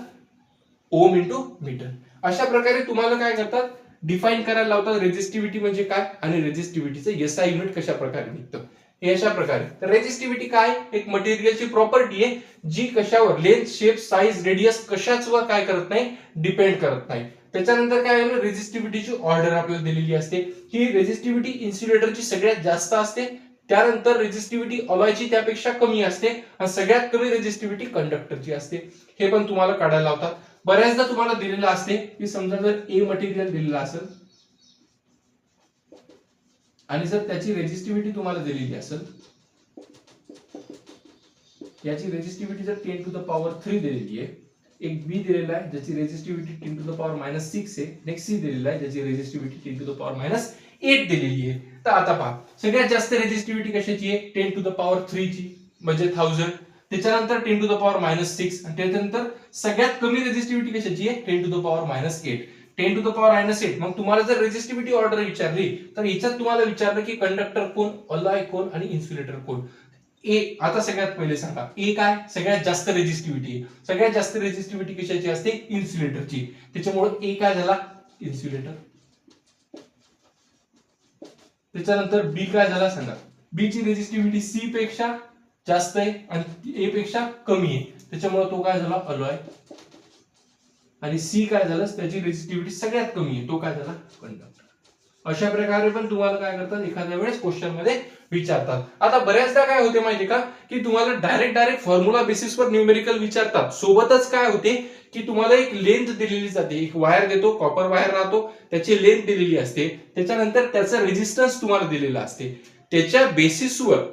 ओम इंटू मीटर. अशा प्रकारे तुम्हाला काय करतात, डिफाईन करायला लावतात रेझिस्टिव्हिटी म्हणजे काय आणि रेझिस्टिव्हिटीचे एसआय युनिट कशा प्रकारे निघतं. हे अशा प्रकारे. तर रेझिस्टिव्हिटी काय, एक मटेरियलची प्रॉपर्टी आहे जी कशावर, लेंथ, शेप, साईज, रेडियस कशाचवर काय करत नाही, डिपेंड करत नाही. त्याच्यानंतर काय आहे, रेझिस्टिव्हिटीची ऑर्डर आपल्याला दिलेली असते. ही रेझिस्टिव्हिटी इन्सुलेटरची सगळ्यात जास्त असते, त्यानंतर रेझिस्टिव्हिटी अलॉयची त्यापेक्षा कमी असते आणि सगळ्यात कमी रेझिस्टिव्हिटी कंडक्टरची असते. हे पण तुम्हाला काढायला लावतात. बऱ्याचदा तुम्हाला दिलेलं असते की समजा जर ए मटेरियल दिलेलं असेल आणि जर त्याची रेझिस्टिव्हिटी तुम्हाला दिलेली असेल, याची रेझिस्टिव्हिटी जर 10 टू द पॉवर 3 दिलेली आहे, एक बी दिलेला आहे ज्याची रेझिस्टिव्हिटी 10 टू द पॉवर -6 आहे, नेक्स्ट सी दिलेला आहे ज्याची रेझिस्टिव्हिटी 10 टू द पॉवर -8 दिलेली आहे. तर आता पहा सगळ्यात जास्त रेझिस्टिव्हिटी कशाची आहे, 10 टू द पॉवर 3 ची म्हणजे 1000. त्याच्यानंतर 10 टू द पॉवर -6 आणि त्याच्यानंतर सगळ्यात कमी रेझिस्टिव्हिटी कशाची आहे, 10 to the power -8. 10 to the power -8. मग तुम्हाला जर रेझिस्टिव्हिटी ऑर्डर विचारली तर याच्यात तुम्हाला विचारलं की कंडक्टर कोण, अलॉय कोण आणि इन्सुलेटर कोण. ए. आता सगळ्यात पहिले सांगा ए काय, सगळ्यात जास्त रेझिस्टिव्हिटी. सगळ्यात जास्त रेझिस्टिव्हिटी कशाची असते, इन्सुलेटरची. त्याच्यामुळे ए काय झाला, इन्सुलेटर. त्याच्यानंतर बी काय झाला सांगा, बी ची रेझिस्टिव्हिटी सी पेक्षा जास्त आहे आणि ए पेक्षा कमी आहे, त्याच्यामुळे तो काय झाला, अलॉय. आणि सी काय झालं, त्याची रेझिस्टिव्हिटी सगळ्यात कमी आहे, तो काय झाला, कंडक्टर. अशा प्रकारे पण तुम्हाला काय करतात, एखाद्या वेळेस क्वेश्चन मध्ये विचारतात. आता बऱ्याचदा काय होते माहिती का, की तुम्हाला डायरेक्ट फॉर्म्युला बेसिसवर न्यूमेरिकल विचारतात. सोबतच काय होते की तुम्हाला एक लेंथ दिलेली जाते, एक वायर देतो, कॉपर वायर राहतो, त्याची लेंथ दिलेली असते, त्याच्यानंतर त्याचा रेझिस्टन्स तुम्हाला दिलेला असते. त्याच्या बेसिसवर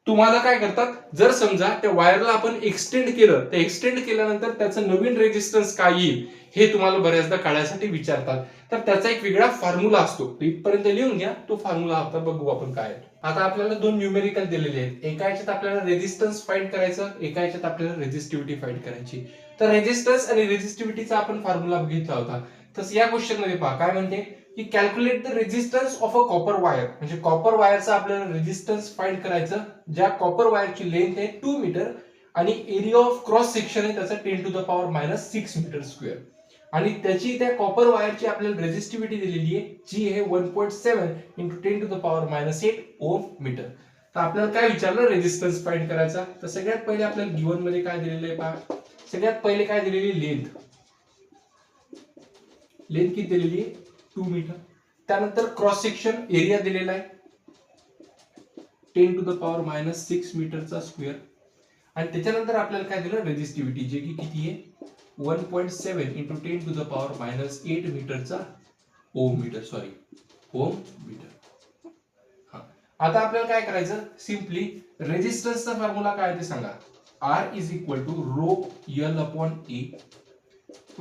तुम्हाला काय करतात, जर समजा त्या वायरला आपण एक्सटेंड केलं, तर एक्सटेंड केल्यानंतर त्याचं नवीन रेजिस्टन्स काय येईल हे तुम्हाला बऱ्याचदा काढायसाठी विचारतात. तर त्याचा एक वेगळा फॉर्म्युला असतो, इथपर्यंत लिहून घ्या. तो फॉर्म्युला आता बघू आपण काय आहे. आता आपल्याला दोन न्यूमेरिकल दिलेले आहेत. एका याच्यात आपल्याला रेजिस्टन्स फाइंड करायचं, एका याच्यात आपल्याला रेजिस्टिव्हिटी फाइंड करायची. तर रेजिस्टन्स आणि रेजिस्टिव्हिटीचा आपण फॉर्म्युला बघितला होता. तसं या क्वेश्चन मध्ये पहा काय म्हणते की calculate the resistance of a copper wire. म्हणजे कॉपर वायरचा आपल्याला रेजिस्टन्स फाइंड करायचं, ज्या कॉपर वायरची लेंथ आहे 2 मीटर आणि एरिया ऑफ क्रॉस सेक्शन आहे त्याचा 10 to the power -6 metre square. आणि त्याची त्या कॉपर वायरची आपल्याला रेजिस्टिव्हिटी दिलेली आहे, जी आहे 1.7 × 10 to the power -8 ohm metre. तर आपल्याला काय विचारलं, रेजिस्टन्स फाइंड करायचा. तर सगळ्यात पहिले आपल्याला गिवन मध्ये काय दिलेलं आहे पहा. सगळ्यात पहिले काय दिलेली, लेंथ. लेंथ किती दिलेली आहे, 2 मीटर. त्यानंतर क्रॉस सेक्शन एरिया दिलेला आहे 10 टू द पॉवर -6 मीटरचा स्क्वेअर. आणि त्याच्यानंतर आपल्याला काय दिलं, रेजिस्टिव्हिटी, जे की किती आहे 1.7 × 10 टू द पॉवर -8 मीटरचा ओम मीटर. आता आपल्याला काय करायचं, सिंपली रेजिस्टन्सचा फॉर्म्युला काय ते सांगा. R is equal to rho L upon A.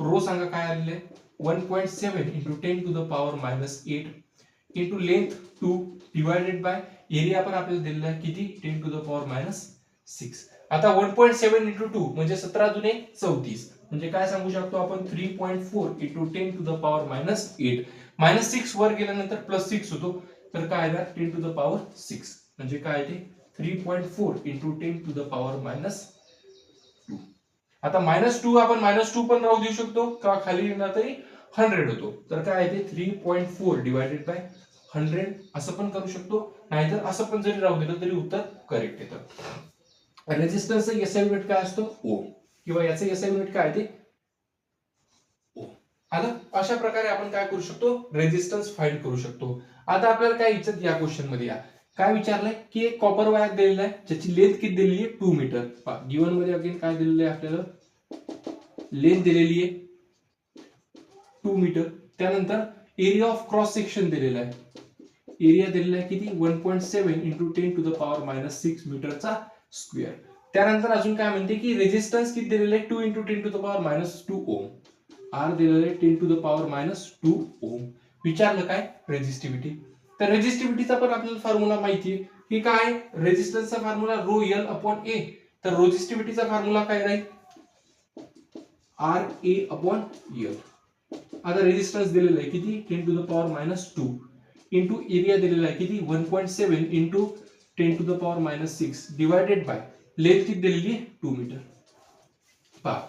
Rho सांगा काय आलेलं आहे, 1.7 × 10 to the power -8 into length 2 divided by area पण आपल्याला दिलेला आहे किती, 10 टू द पॉवर -6. आता 1.7 × 2 म्हणजे 17 दुने 34, म्हणजे काय सांगू शकतो आपण 3.4 × 10 टू द पॉवर -8. -6 वर गेल्यानंतर +6 होतो, तर काय आहे 10 टू द पॉवर 6, म्हणजे काय ते 3.4 × 10 टू द पॉवर -2. आता -2 आपण -2 पण राहू देऊ शकतो किंवा खाली येणार तरी 100 होतो. तर काय आहे ते 3.4 डिवायडेड बाय 100 असं पण करू शकतो, नाहीतर असं पण जरी राहू दिलं तरी उत्तर करेक्ट येतं. रेजिस्टन्सचा एसआय युनिट काय असतो, ओम, किंवा याचं एसआय युनिट काय ते ओम. आता अशा प्रकारे आपण काय करू शकतो, रेजिस्टन्स फाइंड करू शकतो. आता आपल्याला काय विचारत या क्वेश्चन मध्ये, काय विचारलंय की एक कॉपर वायर दिलेला आहे, ज्याची लेंथ किती दिलेली आहे 2 मीटर. गिवन मध्ये अगेन काय दिलेलं आहे आपल्याला, लेंथ दिलेली आहे 2 मीटर. त्यानंतर एरिया ऑफ क्रॉस सेक्शन दिलेला आहे, एरिया दिलेला आहे किती 1.7 × 10 टू द पॉवर -6 मीटरचा स्क्वेअर. त्यानंतर अजून काय म्हणते की रेजिस्टन्स किती दिलेलं आहे 2 × 10 to the power -2 ohm. R दिलेलं आहे 10 टू द पॉवर -2 ओम. विचारलं काय, रेजिस्टिव्हिटी. तर रेजिस्टिव्हिटीचा पण आपल्याला फॉर्म्युला माहिती आहे की काय, रेजिस्टन्सचा formula rho L upon A. तर रेजिस्टिव्हिटीचा फॉर्म्युला काय राहील, RA अपॉन L. आता रेजिस्टन्स दिलेला आहे किती 10 to the power -2 into area दिलेला आहे किती 1.7 × 10 to the power -6 divided by length किती दिलेली आहे 2 मीटर. पहा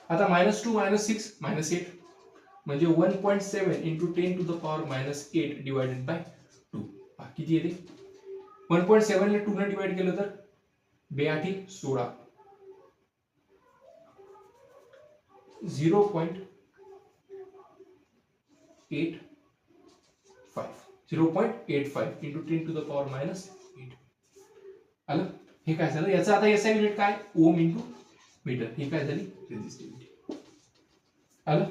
आता -2 -6 -8 म्हणजे 1.7 × 10 to the power -8 divided by 2. पहा किती येते, 1.7 ला 2 ने डिवाइड केलं तर 2 × 16, 0.85 × 10 टू द पॉवर -8. आलं, हे काय झालं, याचा आता एसआय युनिट काय ओम इंटू मीटर. ही काय झाली रेजिस्टिव्हिटी. आलं.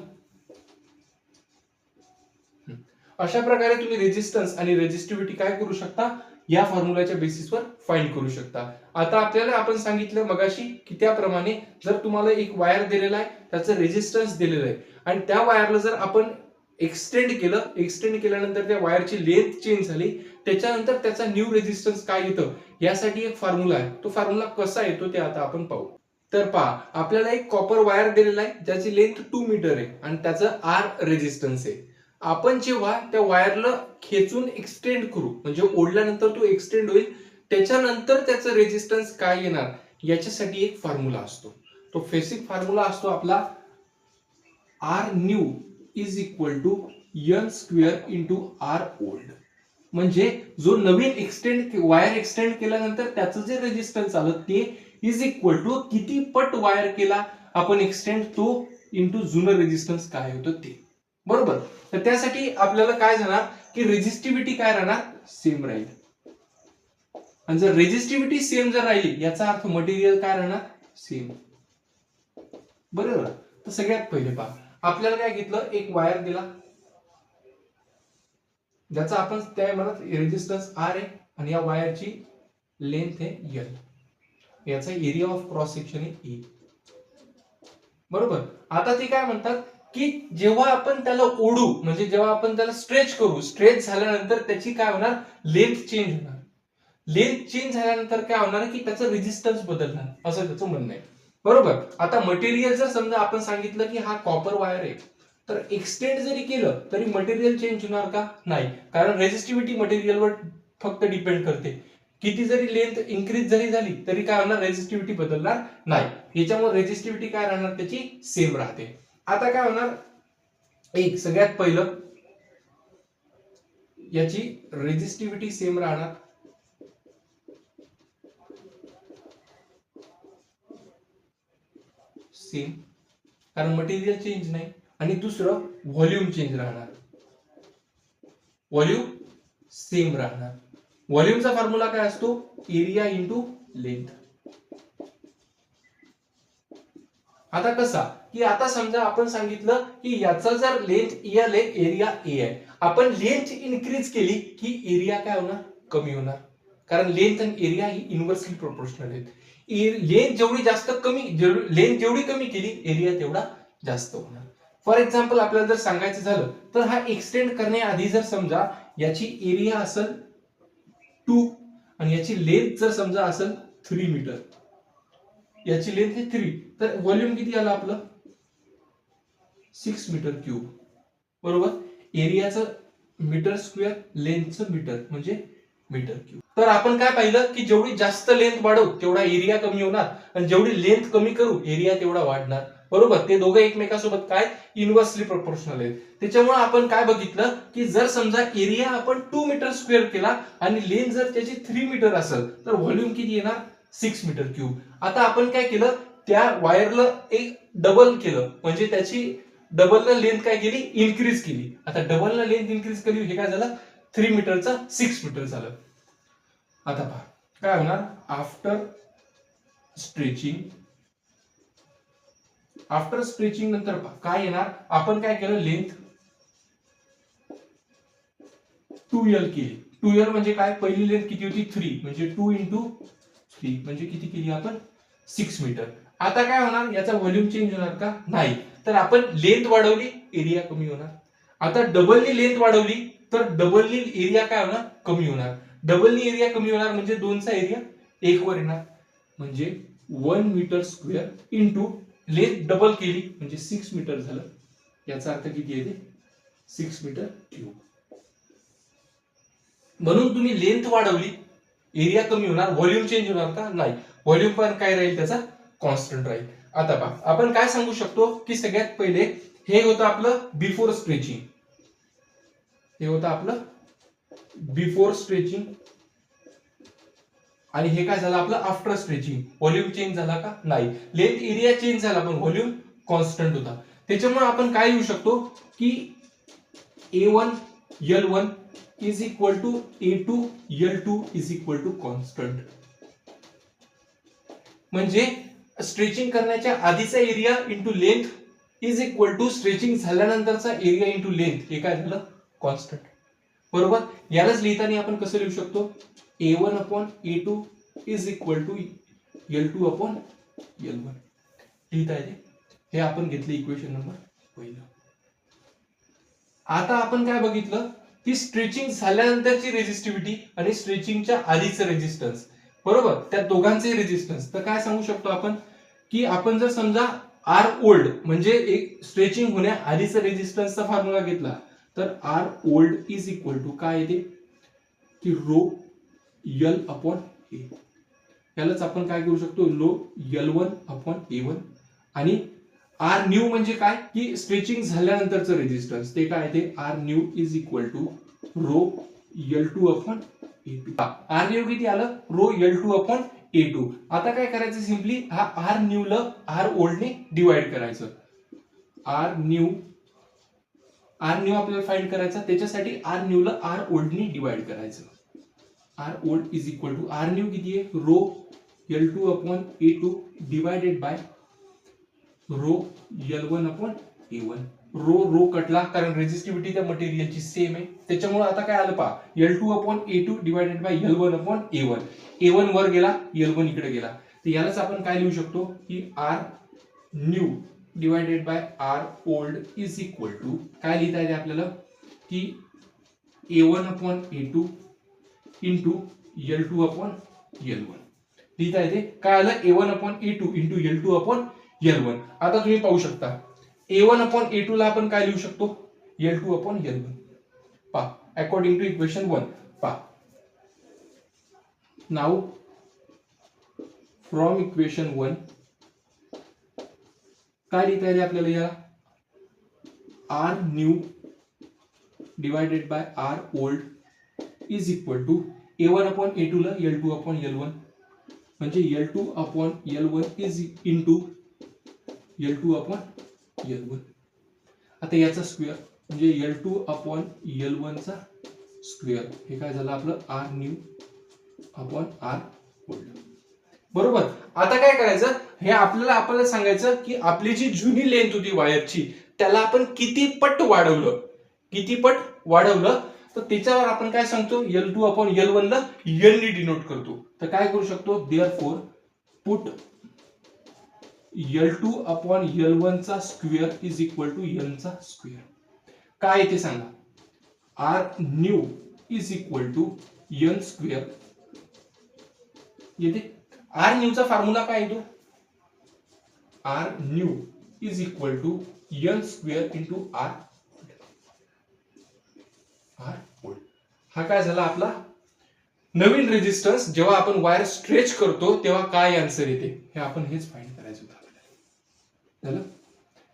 अशा प्रकारे तुम्ही रेजिस्टन्स आणि रेजिस्टिव्हिटी काय करू शकता, या फॉर्म्युलाच्या बेसिसवर फाइंड करू शकता. आता आपल्याला आपण सांगितलं मगाशी की त्याप्रमाणे जर तुम्हाला एक वायर दिलेला आहे, त्याचं रेजिस्टन्स दिलेलं आहे आणि त्या वायरला जर आपण एक्सटेंड केल्यानंतर त्या वायरची लेंथ चेंज झाली, त्याच्यानंतर त्याचा न्यू रेजिस्टन्स काय येतं, यासाठी एक फॉर्म्युला आहे. तो फॉर्म्युला कसा येतो ते आता आपण पाहू. तर पहा, आपल्याला एक कॉपर वायर दिलेला आहे ज्याची लेंथ 2 मीटर आहे आणि त्याचं R रेजिस्टन्स आहे. आपण जेव्हा त्या वायरला खेचून एक्सटेंड करू, म्हणजे ओढल्यानंतर तो एक्सटेंड होईल, त्याच्यानंतर त्याचं रेजिस्टन्स काय येणार, याच्यासाठी एक फॉर्म्युला असतो. तो बेसिक फॉर्म्युला असतो आपला R new is equal to N square into R old. म्हणजे जो नवीन वायर एक्सटेंड केल्यानंतर त्याचं जे रेजिस्टन्स आलं ते इज इक्वल टू किती पट वायर केला आपण एक्सटेंड, तो इंटू जुनं रेजिस्टन्स काय होतं ते. बरोबर. तर त्यासाठी आपल्याला काय जाणार की रेजिस्टिव्हिटी काय राहणार, सेम राहील. आणि जर रेजिस्टिव्हिटी सेम जर राहिली, याचा अर्थ मटेरियल काय राहणार, सेम. बरोबर. तर सगळ्यात पहिले पहा, आपल्याला काय घेतलं, एक वायर दिला ज्याचा आपण त्या म्हणत रेजिस्टन्स R आहे आणि या वायरची लेंथ आहे L. याचा एरिया ऑफ क्रॉस सेक्शन आहे ए. बरोबर. आता ते काय म्हणतात की जेव्हा आपण त्याला ओढू म्हणजे जेव्हा आपण त्याला स्ट्रेच करू, स्ट्रेच झाल्यानंतर त्याची काय होणार, लेंथ चेंज होणार. लेंथ चेंज झाल्यानंतर काय होणार की त्याचं रेझिस्टन्स बदलणार असं त्याचं म्हणणं आहे. बरोबर. आता मटेरियल जर समजा आपण सांगितलं की हा कॉपर वायर आहे, तर एक्सटेंड जरी केलं तरी मटेरियल चेंज होणार का, नाही, कारण रेझिस्टिव्हिटी मटेरियलवर फक्त डिपेंड करते. किती जरी लेंथ इन्क्रीज जरी झाली तरी काय होणार, रेझिस्टिव्हिटी बदलणार नाही. याच्यामुळे रेझिस्टिव्हिटी काय राहणार त्याची सेम राहते. आता काय होणार, एक सगळ्यात पहिलं याची रेझिस्टिव्हिटी सेम राहणार, सेम, कारण मटेरियल चेंज नाही. आणि दुसरं व्हॉल्यूम चेंज राहणार, व्हॉल्यूम सेम राहणार. व्हॉल्यूमचा फॉर्म्युला काय असतो, एरिया इंटू लेंथ. आता कसा की आता समजा आपण सांगितलं की याचा जर लेंथ एल आहे, एरिया ए आहे, आपण लेंथ इन्क्रीज केली की एरिया काय होणार, कमी होणार, कारण लेंथ आणि एरिया ही इन्व्हर्सली प्रोपोर्शनल आहेत. लेंथ जेवढी जास्त कमी, लेंथ जेवढी कमी केली एरिया तेवढा जास्त होणार. फॉर एक्झाम्पल आपल्याला जर सांगायचं झालं तर हा एक्सटेंड करण्याआधी जर समजा याची एरिया असेल 2 आणि याची लेंथ जर समजा असेल 3 मीटर, याची लेंथ आहे 3, तर व्हॉल्यूम किती आलं आपलं 6 मीटर क्यूब. बरोबर. एरियाचं मीटर स्क्वेअर, लेंथचं मीटर म्हणजे मीटर क्यूब. तर आपण काय पाहिलं की जेवढी जास्त लेंथ वाढवू तेवढा एरिया कमी होणार आणि जेवढी लेंथ कमी करू एरिया तेवढा वाढणार. बरोबर. ते दोघं एकमेकांसोबत काय इन्व्हर्सली प्रोपोर्शनल आहेत. त्याच्यामुळे आपण काय बघितलं की जर समजा एरिया आपण 2 मीटर स्क्वेअर केला आणि लेंथ जर त्याची 3 मीटर असेल तर व्हॉल्यूम किती येणार 6 मीटर क्यूब. आता आपण काय केलं, त्या वायरला एक डबल केलं म्हणजे त्याची डबलला लेंथ काय केली, इन्क्रीज केली. आता डबलला लेंथ इन्क्रीज केली, हे काय झालं 3 मीटरचा 6 मीटर झालं. आता पहा काय होणार, आफ्टर स्ट्रेचिंग, आफ्टर स्ट्रेचिंग नंतर काय येणार, आपण काय केलं लेंथ 2L केली. 2L म्हणजे काय, पहिली लेंथ किती होती 3, म्हणजे 2 इंटू 3 म्हणजे किती केली आपण 6 मीटर. आता काय होणार, याचा व्हॉल्यूम चेंज होणार का, नाही, तर आपण लेंथ वाढवली एरिया कमी होणार. आता डबलनी लेंथ वाढवली तर डबलनी एरिया काय होणार, कमी होणार. डबलनी एरिया कमी होणार म्हणजे 2चा एरिया 1 वर येणार, म्हणजे 1 metre square into length double केली म्हणजे 6 मीटर झालं. याचा अर्थ किती येते 6 मीटर क्यूब. म्हणून तुम्ही लेंथ वाढवली एरिया कमी होणार, व्हॉल्यूम चेंज होणार का, नाही, व्हॉल्यूम पण काय राहील त्याचा कॉन्स्टंट राहील. आता पहा आपण काय सांगू शकतो की सगळ्यात पहिले हे होतं आपलं बिफोर स्ट्रेचिंग, हे होतं आपलं बिफोर स्ट्रेचिंग आणि हे काय झालं आपलं आफ्टर स्ट्रेचिंग. व्हॉल्यूम चेंज झाला का, नाही, लेंथ एरिया चेंज झाला पण व्हॉल्यूम कॉन्स्टंट होता. त्याच्यामुळे आपण काय लिहू शकतो की A1 L1 is equal to A2 L2 is equal to constant. म्हणजे स्ट्रेचिंग करण्याच्या आधीचा area into length is equal to stretching झाल्यानंतरचा एरिया इंटू लेंथ, हे काय झालं कॉन्स्टंट. बरोबर. यालाच लिहिताना आपण कसं लिहू शकतो, A1 upon A2 is equal to L2 upon L1 लिहिता येते. हे आपण घेतले इक्वेशन नंबर पहिलं. आता आपण काय बघितलं की स्ट्रेचिंग झाल्यानंतरची रेझिस्टिव्हिटी आणि स्ट्रेचिंगच्या आधीचं रेझिस्टन्स, बरोबर, त्या दोघांचे रेझिस्टन्स. तर काय सांगू शकतो आपण की आपण जर समजा आर ओल्ड म्हणजे एक स्ट्रेचिंग होण्या आधीचा रेझिस्टन्सचा फॉर्म्युला घेतला तर R old is equal to काय येते की रो यल अपॉन ए. यालाच आपण काय करू शकतो, लो L1 अपॉन A1 आणि आर न्यू म्हणजे काय की स्ट्रेचिंग झाल्यानंतरचं रेझिस्टन्स, ते काय ते R new is equal to rho L2 upon A2. R new किती आलं, रो L2 अपॉन A2. आता काय करायचं, सिम्पली हा आर न्यू ला आर ओल्ड ने डिवाइड करायचं. आर न्यू आपल्याला फाइंड करायचा, त्याच्यासाठी आर न्यू ला आर ओल्ड ने डिवाइड करायचं. R old is equal to R new किती आहे, rho L2 upon A2 divided by rho L1 upon A1. Rho कटला कारण रेझिस्टिव्हिटी त्या मटेरियलची सेम आहे. त्याच्यामुळे आता काय आलं पहा, L2 upon A2 divided bye L1 upon A1. A1 वर गेला, L1 इकडे गेला. तर यालाच आपण काय लिहू शकतो की R new divided by R old is equal to काय लिहिता येते आपल्याला की A1 upon A2 into L2 upon L1 लिहिता येते. काय आलं A1 upon A2 into L2 upon L1. आता तुम्ही पाहू शकता A1 अपॉन A2 ला आपण काय लिहू शकतो L2 अपॉन L1 पहा अकॉर्डिंग टू इक्वेशन 1 पहा. नाउ फ्रॉम इक्वेशन 1 काय लिहिता येते आपल्याला या R new divided by R old is equal to A1 upon A2 ला L2 अपॉन L1 म्हणजे L2 upon L1 is into L2 upon L1. आता याचा स्क्वेअर म्हणजे L2 अपॉन L1 चा स्क्वेअर हे काय झालं आपलं R new upon R old. बरोबर. आता काय करायचं हे आपल्याला सांगायचं की आपली जी जुनी लेंथ होती वायरची त्याला आपण किती पट वाढवलं तर त्याच्यावर आपण काय सांगतो L2 अपॉन L1 ला L ने डिनोट करतो. तर काय करू शकतो therefore put L2 upon L1 चा square is equal to L चा स्क्वेअर. काय येते सांगा R new is equal to L square येते. आर न्यू चा फॉर्म्युला काय येतो R new is equal to L square into R old. हा काय झाला आपला नवीन रेजिस्टन्स. जेव्हा आपण वायर स्ट्रेच करतो तेव्हा काय आन्सर येते हे आपण हेच फाइंड करायचं होतं आपल्याला.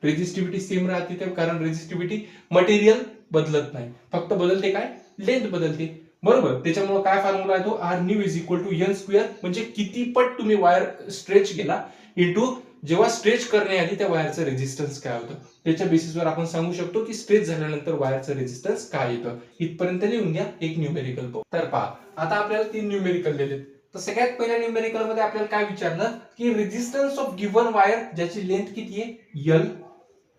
रेजिस्टिव्हिटी सेम राहते ते कारण रेजिस्टिव्हिटी मटेरियल बदलत नाही फक्त बदलते काय लेंथ बदलते. बरोबर. त्याच्यामुळे काय फॉर्म्युला आहे तो R new is equal to L square म्हणजे किती पट तुम्ही वायर स्ट्रेच केला इंटू जेव्हा स्ट्रेच करण्याआधी त्या वायरचं रेजिस्टन्स काय होतं त्याच्या बेसिसवर आपण सांगू शकतो की स्ट्रेच झाल्यानंतर वायरचं रेजिस्टन्स काय येतं. इथपर्यंत लिहून घ्या एक न्यूमेरिकल पाहू. तर पहा आता आपल्याला 3 न्यूमेरिकल दिलेत. तर सगळ्यात पहिल्या न्यूमेरिकल मध्ये आपल्याला काय विचारलं की रेजिस्टन्स ऑफ गिवन वायर ज्याची लेंथ किती आहे L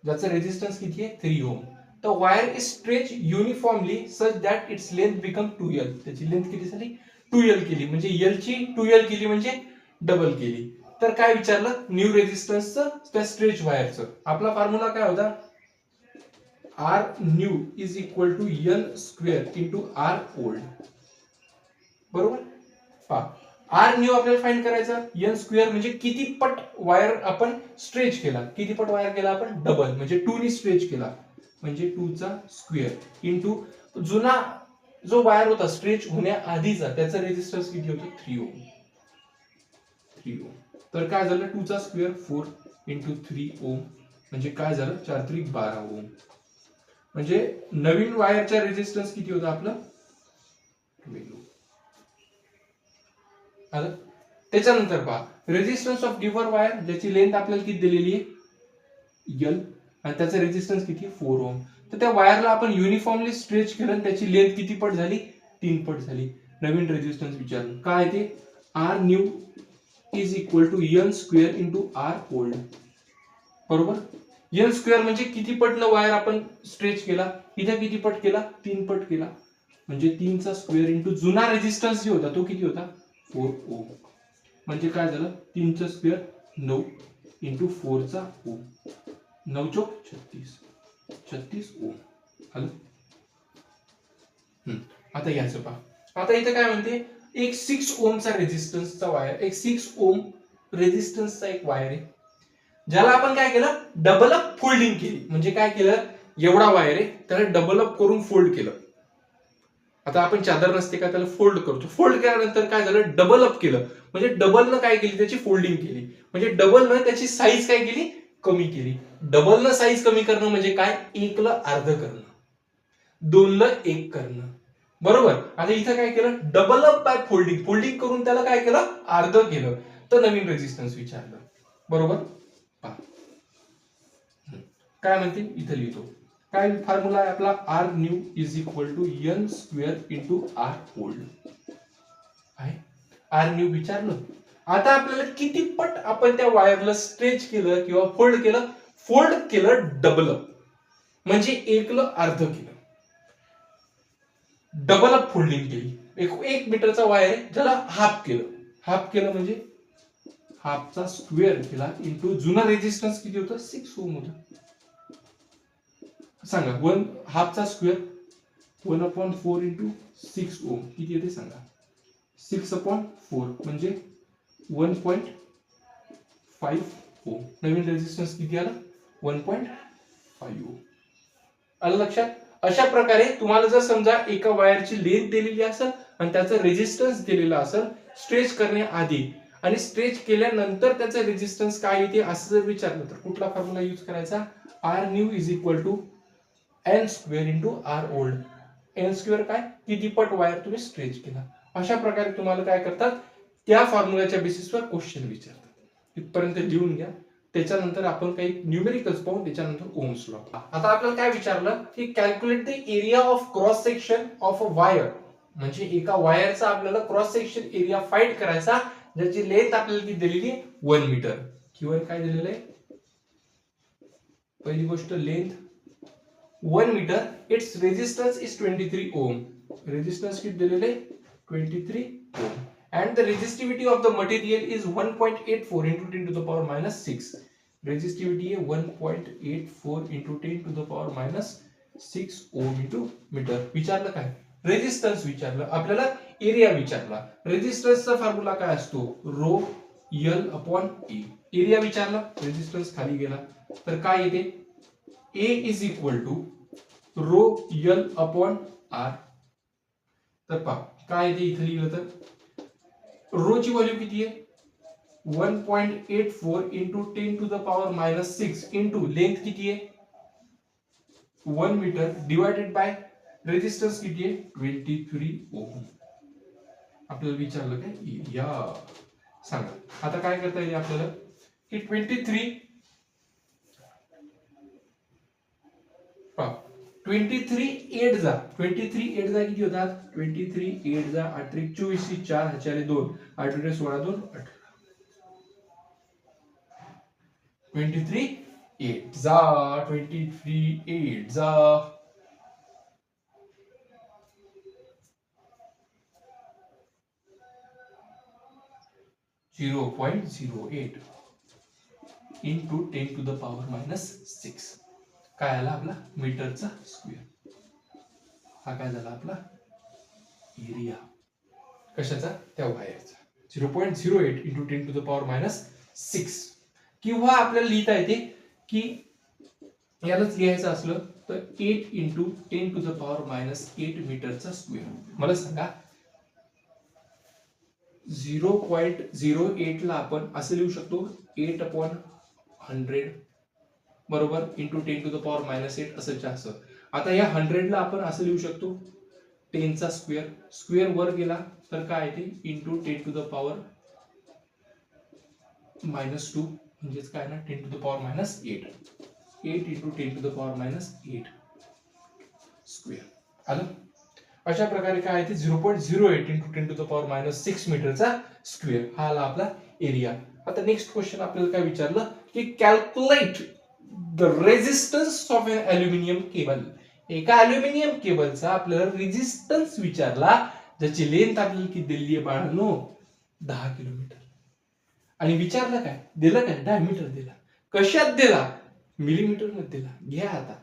ज्याचं रेजिस्टन्स किती आहे 3 ओम. तर wire is stretch uniformly such that its length become 2L. त्याची लेंथ किती झाली 2L केली म्हणजे L ची 2L केली म्हणजे डबल केली. तर काय विचारलं न्यू रेजिस्टन्सचं त्या स्ट्रेच वायरचं. आपला फॉर्म्युला काय होता R new is equal to L square into R old. बरोबर. पहा आर न्यू आपल्याला फाइंड करायचा L स्क्वेअर म्हणजे किती पट वायर आपण स्ट्रेच केला. किती पट वायर केला आपण डबल म्हणजे 2 ने स्ट्रेच केला म्हणजे 2 चा स्क्वेअर इंटू जुना जो वायर होता स्ट्रेच होण्याआधीचा त्याचा रेजिस्टन्स किती होतं 3 ओम. तर काय झालं 2 चा स्क्वेअर 4 इंटू 3 ओम म्हणजे काय झालं 4 3 12 ओम. म्हणजे नवीन वायरचा रेजिस्टन्स किती होता आपलं 12 ओम. आलं. त्याच्यानंतर पहा रेजिस्टन्स ऑफ गिव्हन वायर ज्याची लेंथ आपल्याला किती दिलेली आहे L आणि त्याचा रेजिस्टन्स किती 4 ओम. तर त्या वायरला आपण युनिफॉर्मली स्ट्रेच केलं आणि त्याची लेंथ किती पट झाली 3 पट झाली. नवीन रेजिस्टन्स विचारलं काय ते R new is equal to L square into R old. बरोबर. L स्क्वेअर म्हणजे किती पटनं वायर आपण स्ट्रेच केला इथे किती पट केला 3 पट केला म्हणजे 3 चा स्क्वेअर इंटू जुना रेजिस्टन्स जो होता तो किती होता 4 ओम. म्हणजे काय झालं 3 चा स्क्वेअर 9 इंटू 4 चा ओम 9 चौक 36 ओम. आलं. आता याचं पहा आता इथे काय म्हणते एक 6 ओमचा रेजिस्टन्सचा वायर एक 6 ओम रेजिस्टन्सचा एक वायर आहे ज्याला आपण काय केलं डबल अप फोल्डिंग केली. म्हणजे काय केलं एवढा वायर आहे त्याला डबल अप करून फोल्ड केलं. आता आपण चादर नसते का त्याला फोल्ड करतो. फोल्ड केल्यानंतर काय झालं डबल अप केलं म्हणजे डबल न काय केली त्याची फोल्डिंग केली म्हणजे डबल न त्याची साईज काय केली कमी केली. डबल न साईज कमी करणं म्हणजे काय 1 ला अर्ध करणं 2 ला 1 करणं. बरोबर. आता इथं काय केलं डबल अप बाय फोल्डिंग करून त्याला काय केलं अर्ध केलं. तर नवीन रेजिस्टन्स विचारलं. बरोबर. काय म्हणते इथं लिहितो काय फॉर्म्युला आहे आपला R new is equal to L square into R old आहे. आर न्यू विचारलं. आता आपल्याला किती पट आपण त्या वायरला स्ट्रेच केलं किंवा फोल्ड केलं डबल अप म्हणजे 1 ला अर्ध केलं. डबल अप फोल्डिंग केली. 1 मीटरचा वायर आहे ज्याला हाफ केलं म्हणजे हाफचा स्क्वेअर केला इंटू जुना रेजिस्टन्स किती होतं 6 ओम होता. सांगा हाफचा स्क्वेअर 1/4 इंटू 6 ओम किती येते सांगा. 6/4 म्हणजे 1.5 ओम. नवीन रेजिस्टन्स किती आला 1.5 ओम. आलं लक्षात. अशा प्रकारे तुम्हाला जर समजा एका वायरची लेंथ दिलेली असेल आणि त्याचा रेजिस्टन्स दिलेला असेल स्ट्रेच करण्याआधी आणि स्ट्रेच केल्यानंतर त्याचा रेजिस्टन्स काय येते असं जर विचारलं तर कुठला फॉर्म्युला यूज करायचा. R new is equal to N square into R old. N square काय किती पट वायर तुम्ही स्ट्रेच केला. अशा प्रकारे तुम्हाला काय करतात त्या फॉर्म्युलाच्या बेसिसवर क्वेश्चन विचारतात. इथपर्यंत लिहून घ्या. त्याच्यानंतर आपण काही न्यूमेरिकल्स पाहू. त्याच्यानंतर ओम्स लॉ. आता आपल्याला काय विचारलं की calculate the area of cross section of a wire. म्हणजे एका वायरचा आपल्याला क्रॉस सेक्शन एरिया फाइंड करायचा ज्याची लेंथ आपल्याला किती दिलेली 1 मीटर. किंवा काय दिलेलं आहे पहिली गोष्ट length 1 metre. It's resistance is 23 ohm. Resistance किती दिलेले 23 ओम. And the resistivity of the material is 1.84 into 10 to the power minus 6. Resistivity is 1.84 into 10 to the power minus 6 ohm into meter. विचारलं काय रेजिस्टन्स विचारलं आपल्याला एरिया विचारला. रेजिस्टन्सचा formula काय असतो rho L upon A. Area विचारला रेजिस्टन्स खाली गेला तर काय येते A is equal to rho L upon R. तर पहा काय येते इथे लिहिलं तर रो ची व्हॅल्यू किती आहे 1.84 into 10 to the power minus 6 into length किती आहे 1 मीटर डिवायडेड बाय रेजिस्टन्स किती आहे 23 ओम. आपल्याला विचारलं काय एरिया सांगा. आता काय करता येईल आपल्याला की 23 8 जा 23 8 जा किती होतात 23 8 जा 8 24 4 4 2 8 16 2 18. 23 8 जा 23 8 जा 0.08 into 10 to the power minus 6. काय आला आपला मीटरचा स्क्वेअर. हा काय झाला आपला एरिया कशाचा त्या वायरचा 0.08 into 10 to the power minus 6. किंवा आपल्याला लिहिता येते की यालाच लिहायचं असलं तर 8 into 10 to the power minus 8 मीटरचा स्क्वेअर. मला सांगा 0.08 ला आपण असं लिहू शकतो 8/100 बरोबर into 10 to the power minus 8 असंच असं. आता या 100 ला आपण असं लिहू शकतो 10 चा स्क्वेअर. स्क्वेअर वर गेला तर काय येते into 10 to the power minus 2 म्हणजेच काय ना 10 to the power minus 8 into 10 to the power minus 8 square. आलं. अशा प्रकारे काय आहे ते 0.08 into 10 to the power minus 6 मीटरचा स्क्वेअर हा आला आपला एरिया. आता नेक्स्ट क्वेश्चन आपल्याला काय विचारलं की calculate the resistance of an aluminium cable. एका अल्युमिनियम केबलचा आपल्याला रेजिस्टन्स विचारला ज्याची लेंथ आपल्याला किती दिली आहे बाळांनो 10 किलोमीटर. आणि विचारलं काय दिलं काय डायमीटर दिला. कशात दिला मिलीमीटर मध्ये दिला. घ्या आता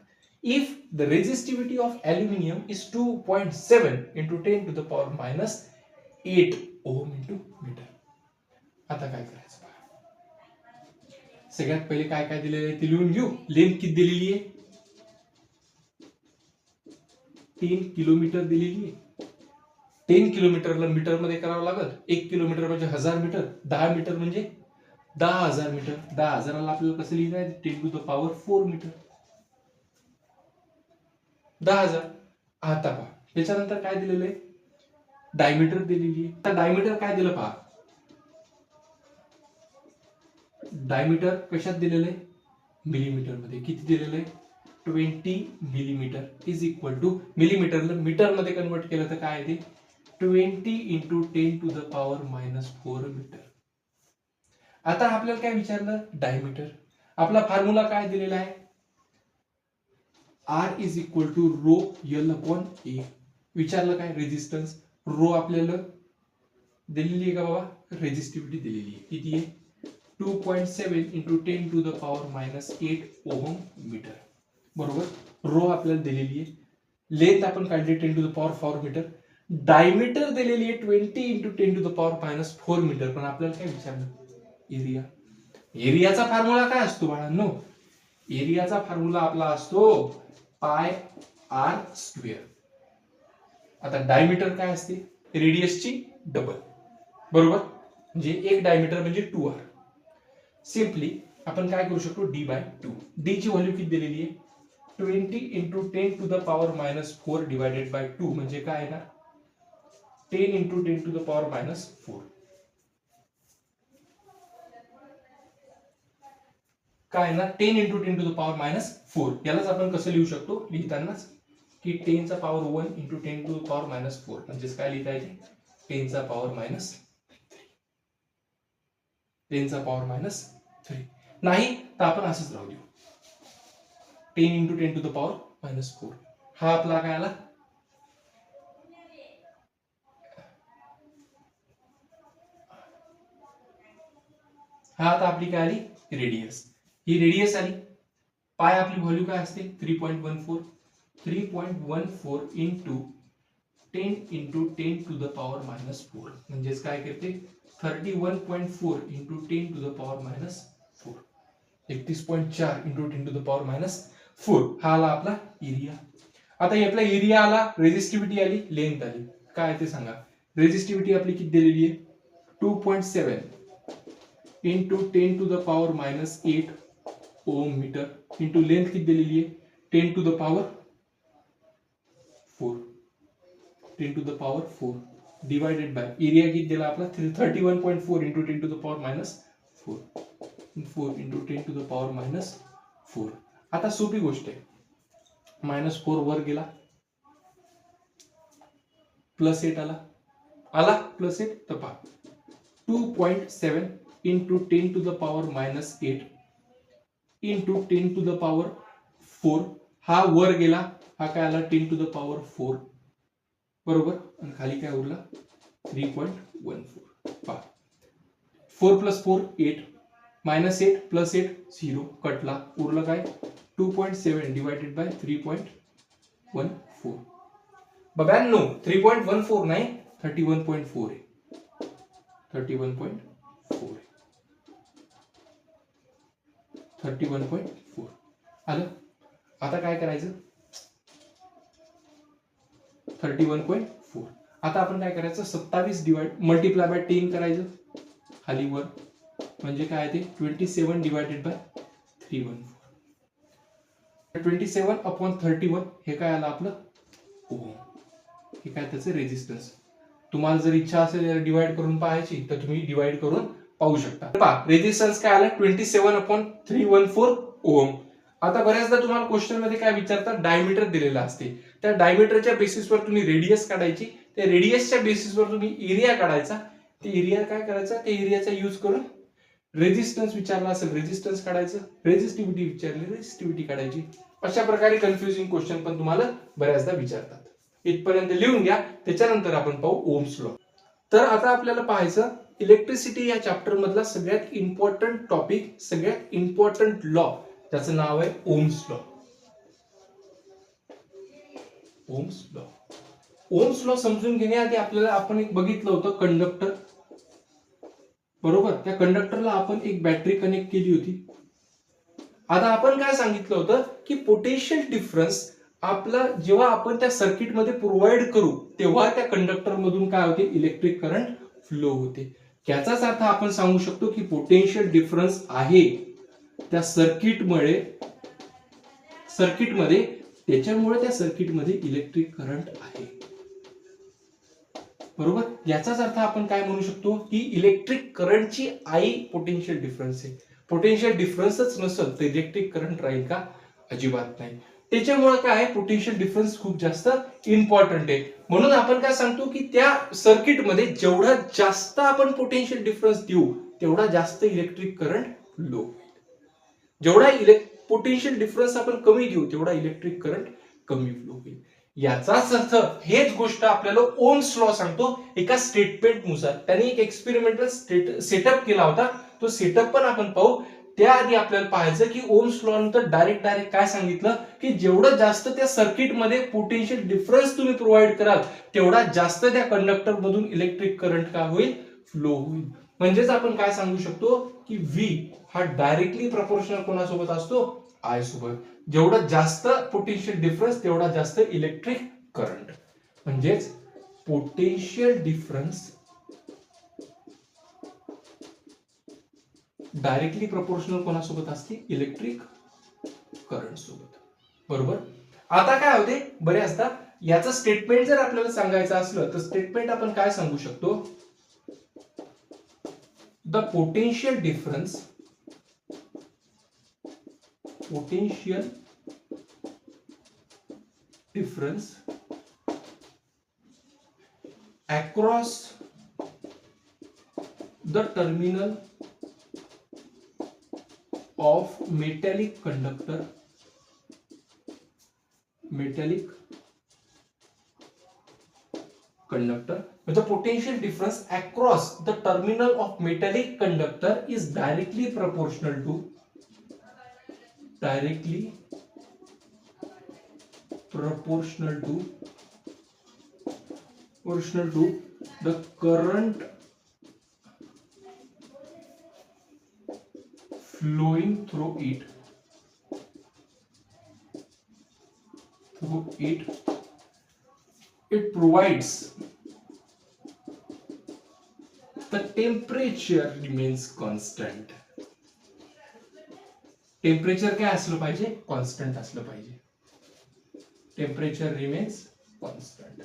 if the resistivity of aluminum is 2.7 into 10 to the power minus 8 ohm into meter. आता काय करायचं सगळ्यात पहिले काय काय दिलेलं आहे ते लिहून घेऊ. लेंथ किती दिलेली आहे 3 किलोमीटर दिलेली आहे. 10 किलोमीटरला मीटर मध्ये करावं लागल. 1 किलोमीटर म्हणजे 1000 मीटर. 10 मीटर म्हणजे 10,000 मीटर. 10,000ला आपल्याला कसं लिहिलं आहे 10 टू द पॉवर 4 मीटर 10,000. आता पहा त्याच्यानंतर काय दिलेलं आहे डायमीटर दिलेली आहे. आता डायमीटर काय दिलं पहा डायमीटर कशात दिलेलं आहे मिलीमीटर मध्ये. किती दिलेलं आहे 20 मिलीमीटर इज इक्वल टू मिलीमीटरला मीटर मध्ये कन्वर्ट केलं तर काय आहे 20 into 10 to the power minus 4 metre. आता आपल्याला काय विचारलं डायमीटर. आपला फॉर्म्युला काय दिलेला आहे R is equal to rho L upon A. विचारलं काय रेजिस्टन्स रो आपल्याला दिलेली आहे का बाबा रेजिस्टिव्हिटी दिलेली आहे किती आहे 2.7 into 10 to the power minus 8 ohm metre. बरोबर. रो आपल्याला दिलेली आहे. लेंथ आपण काढली 10 to the power 4 metre. Diameter दिलेली आहे 20 into 10 to the power minus 4 metre. पण आपल्याला काय विचारलं? एरिया. एरियाचा फॉर्म्युला काय असतो बाळांनो? एरियाचा फॉर्म्युला आपला असतो पाय आर स्क्वेअर. आता डायमीटर काय असते? रेडियसची डबल. बरोबर. म्हणजे एक डायमीटर म्हणजे 2r. सिंपली आपण काय करू शकतो? d by 2. d ची व्हॅल्यू किती दिलेली आहे? 20 into 10 to the power minus 4 divided by 2 म्हणजे काय येणार? 10 into 10 to the power minus 4. काय ना 10 into 10 to the power minus 4. यालाच आपण कसं लिहू शकतो? लिहितानाच की 10 चा power 1 into 10 to the power minus 4 म्हणजेच काय लिहिता येते? 10 चा पॉवर मायनस 10 चा पॉवर मायनस 3. नाही तर आपण असंच राहू देऊ. 10 into 10 to the power minus 4. हा आपला काय आला? हा आता आपली काय आली? रेडियस. ही रेडियस आली. पाय आपली व्हॅल्यू काय असते? 3.14. 3.14 into 10 into 10 to the power minus 4 म्हणजेच काय करते? 31.4 into 10 to the power minus 4. 31.4 into 10 to the power minus 4. हा आला आपला एरिया. आता आपला एरिया आला, रेजिस्टिव्हिटी आली, लेंथ आली. काय ते सांगा? रेजिस्टिव्हिटी आपली किती दिलेली आहे? 2.7 into 10 to the power minus 8 ohm metre into length किती दिलेली आहे? 10 to the power 4. 10 to the power 4 divided by area किती दिला आपला? 31.4 into 10 to the power minus 4. 4 into 10 to the power minus 4. आता सोपी गोष्ट आहे. मायनस 4 वर गेला, प्लस 8 आला प्लस 8 तर पहा 2.7 into 10 to the power minus 8 into 10 to the power 4. हा वर गेला, हा काय आला? 10 टू द पॉवर 4. बरोबर. आणि खाली काय उरला? 3.14. पहा 4 प्लस 4 8 मायनस 8 प्लस 8 0 कटला. उरलं काय? 2.7 डिवायडेड बाय 3.14. बघांनो 3.14 नाही 31.4 आहे. 31.4 31.4 आलं. आता काय करायचं? 31.4. आता आपण काय करायचं? 27 डिवाइड मल्टिप्लाय बाय 10 करायचं खाली वर म्हणजे काय ते 27 डिवायडेड बाय 314. 27 अपॉन 31 हे काय आलं आपलं? ओम. हे काय त्याचं रेजिस्टन्स. तुम्हाला जर इच्छा असेल डिवाइड करून पाहायची तर तुम्ही डिवाइड करून पाहू शकता. पहा रेजिस्टन्स काय आलं? 27 अपॉन 314 ओम. आता बऱ्याचदा तुम्हाला क्वेश्चन मध्ये काय विचारतात? डायमीटर दिलेला असते. त्या डायमीटरच्या बेसिसवर तुम्ही रेडियस काढायची. त्या रेडियसच्या बेसिसवर तुम्ही एरिया काढायचा. ते एरिया काय करायचा? त्या एरियाचा यूज करून रेजिस्टन्स विचारला असेल रेजिस्टन्स काढायचं. रेजिस्टिव्हिटी विचारली रेजिस्टिव्हिटी काढायची. अशा प्रकारे कन्फ्युजिंग क्वेश्चन पण तुम्हाला बऱ्याचदा विचारतात. इथपर्यंत लिहून घ्या. त्याच्यानंतर आपण पाहू ओम्स लॉ. तर आता आपल्याला पाहायचं इलेक्ट्रिसिटी या चॅप्टर मधला सगळ्यात इम्पॉर्टंट टॉपिक, सगळ्यात इम्पॉर्टंट लॉ, त्याचं नाव आहे Ohm's law. Ohm's law. Ohm's law समजून घेण्याआधी आपल्याला आपण एक बघितलं होतं कंडक्टर. बरोबर. त्या कंडक्टरला आपण एक बॅटरी कनेक्ट केली होती. आता आपण काय सांगितलं होतं की पोटेन्शियल डिफरन्स आपला जेव्हा आपण त्या सर्किट मध्ये प्रोव्हाइड करू तेव्हा त्या कंडक्टर मधून काय होते? इलेक्ट्रिक करंट फ्लो होते. याचाच अर्थ आपण सांगू शकतो की पोटेन्शियल डिफरन्स आहे त्या सर्किटमुळे त्याच्यामुळे त्या सर्किटमध्ये इलेक्ट्रिक करंट आहे. बरोबर. याचाच अर्थ आपण काय म्हणू शकतो की इलेक्ट्रिक करंटची आई पोटेन्शियल डिफरन्स आहे. पोटेन्शियल डिफरन्सच नसेल तर इलेक्ट्रिक करंट राहील का? अजिबात नाही. त्याच्यामुळे काय आहे? पोटेन्शियल डिफरन्स खूप जास्त इम्पॉर्टंट आहे. म्हणून आपण काय सांगतो की त्या सर्किटमध्ये जेवढा जास्त आपण पोटेन्शियल डिफरन्स देऊ तेवढा जास्त इलेक्ट्रिक करंट फ्लो. जेवढा पोटेन्शियल डिफरन्स आपण कमी देऊ तेवढा इलेक्ट्रिक करंट कमी फ्लो होईल. याचाच अर्थ हेच गोष्ट आपल्याला ओम्स लॉ सांगतो. एका स्टेटमेंट नुसार त्यांनी एक एक्सपेरिमेंटल सेटअप केला होता. तो सेटअप पण आपण पाहू. त्याआधी आपल्याला पाहायचं की ओम्स लॉ नंतर डायरेक्ट काय सांगितलं की जेवढं जास्त त्या सर्किटमध्ये पोटेन्शियल डिफरन्स तुम्ही प्रोव्हाइड कराल तेवढा जास्त त्या कंडक्टर मधून इलेक्ट्रिक करंट काय होईल, फ्लो होईल. म्हणजेच आपण काय सांगू शकतो की व्ही हा डायरेक्टली प्रपोर्शनल कोणासोबत असतो, आय सोबत. जेवढं जास्त पोटेन्शियल डिफरन्स तेवढा जास्त इलेक्ट्रिक करंट. म्हणजेच पोटेन्शियल डिफरन्स डायरेक्टली प्रपोर्शनल कोणासोबत असते, इलेक्ट्रिक करंट सोबत. बरोबर. आता काय होते बऱ्याचदा याचं स्टेटमेंट जर आपल्याला सांगायचं असलं तर स्टेटमेंट आपण काय सांगू शकतो, the potential difference across the terminal of metallic conductor the potential difference across the terminal of metallic conductor is directly proportional to the current flowing through it. It provides the temperature remains constant. Temperature काय असलं पाहिजे, constant असलं पाहिजे. Temperature remains constant.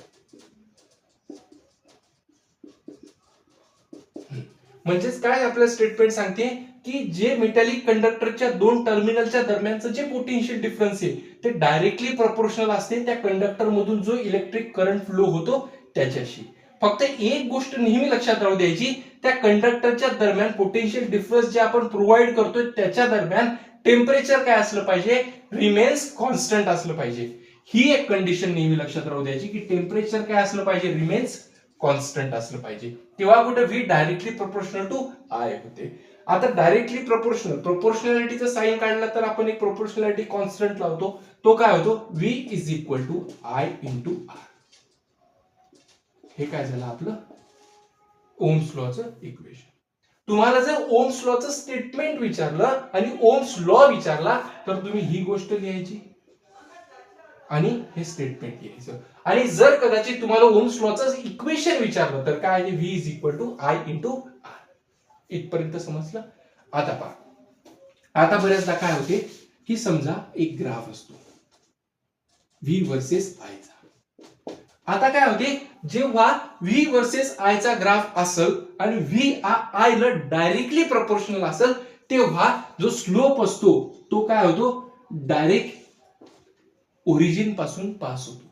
म्हणजेच काय आपलं statement सांगते की जे मेटॅलिक कंडक्टरच्या दोन टर्मिनलच्या दरम्यानचं जे पोटेन्शियल डिफरन्स आहे ते डायरेक्टली प्रपोर्शनल असते त्या कंडक्टर मधून जो इलेक्ट्रिक करंट फ्लो होतो त्याच्याशी. फक्त एक गोष्ट नेहमी लक्षात राहू द्यायची, त्या कंडक्टरच्या दरम्यान पोटेन्शियल डिफरन्स जे आपण प्रोव्हाइड करतोय त्याच्या दरम्यान टेम्परेचर काय असलं पाहिजे, रिमेन्स कॉन्स्टंट असलं पाहिजे. ही एक कंडिशन नेहमी लक्षात राहू द्यायची की टेम्परेचर काय असलं पाहिजे, रिमेन्स कॉन्स्टंट असलं पाहिजे. तेव्हा कुठे V directly proportional to I होते. आता डायरेक्टली प्रोपोर्शनॅलिटीचा साइन काढला तर आपण एक प्रोपोर्शनॅलिटी कॉन्स्टंट लावतो. तो काय होतो, V is equal to I into R. हे काय झालं आपलं ओम्स लॉचं इक्वेशन. तुम्हाला जर ओम्स लॉचं स्टेटमेंट विचारलं आणि ओम्स लॉ विचारला तर तुम्ही ही गोष्ट लिहायची आणि हे स्टेटमेंट लिहायचं. आणि जर कदाचित तुम्हाला ओम्स लॉचं इक्वेशन विचारलं तर काय आहे, V is equal to I into R. इथपर्यंत समजलं. आता पहा, आता बऱ्याचदा काय होते की समजा एक ग्राफ असतो व्ही वर्सेस आय चा. आता काय होते, जेव्हा व्ही वर्सेस आय चा ग्राफ असेल आणि व्ही आय ला डायरेक्टली प्रपोर्शनल असेल तेव्हा जो स्लोप असतो तो काय होतो, डायरेक्ट ओरिजिन पासून पास होतो.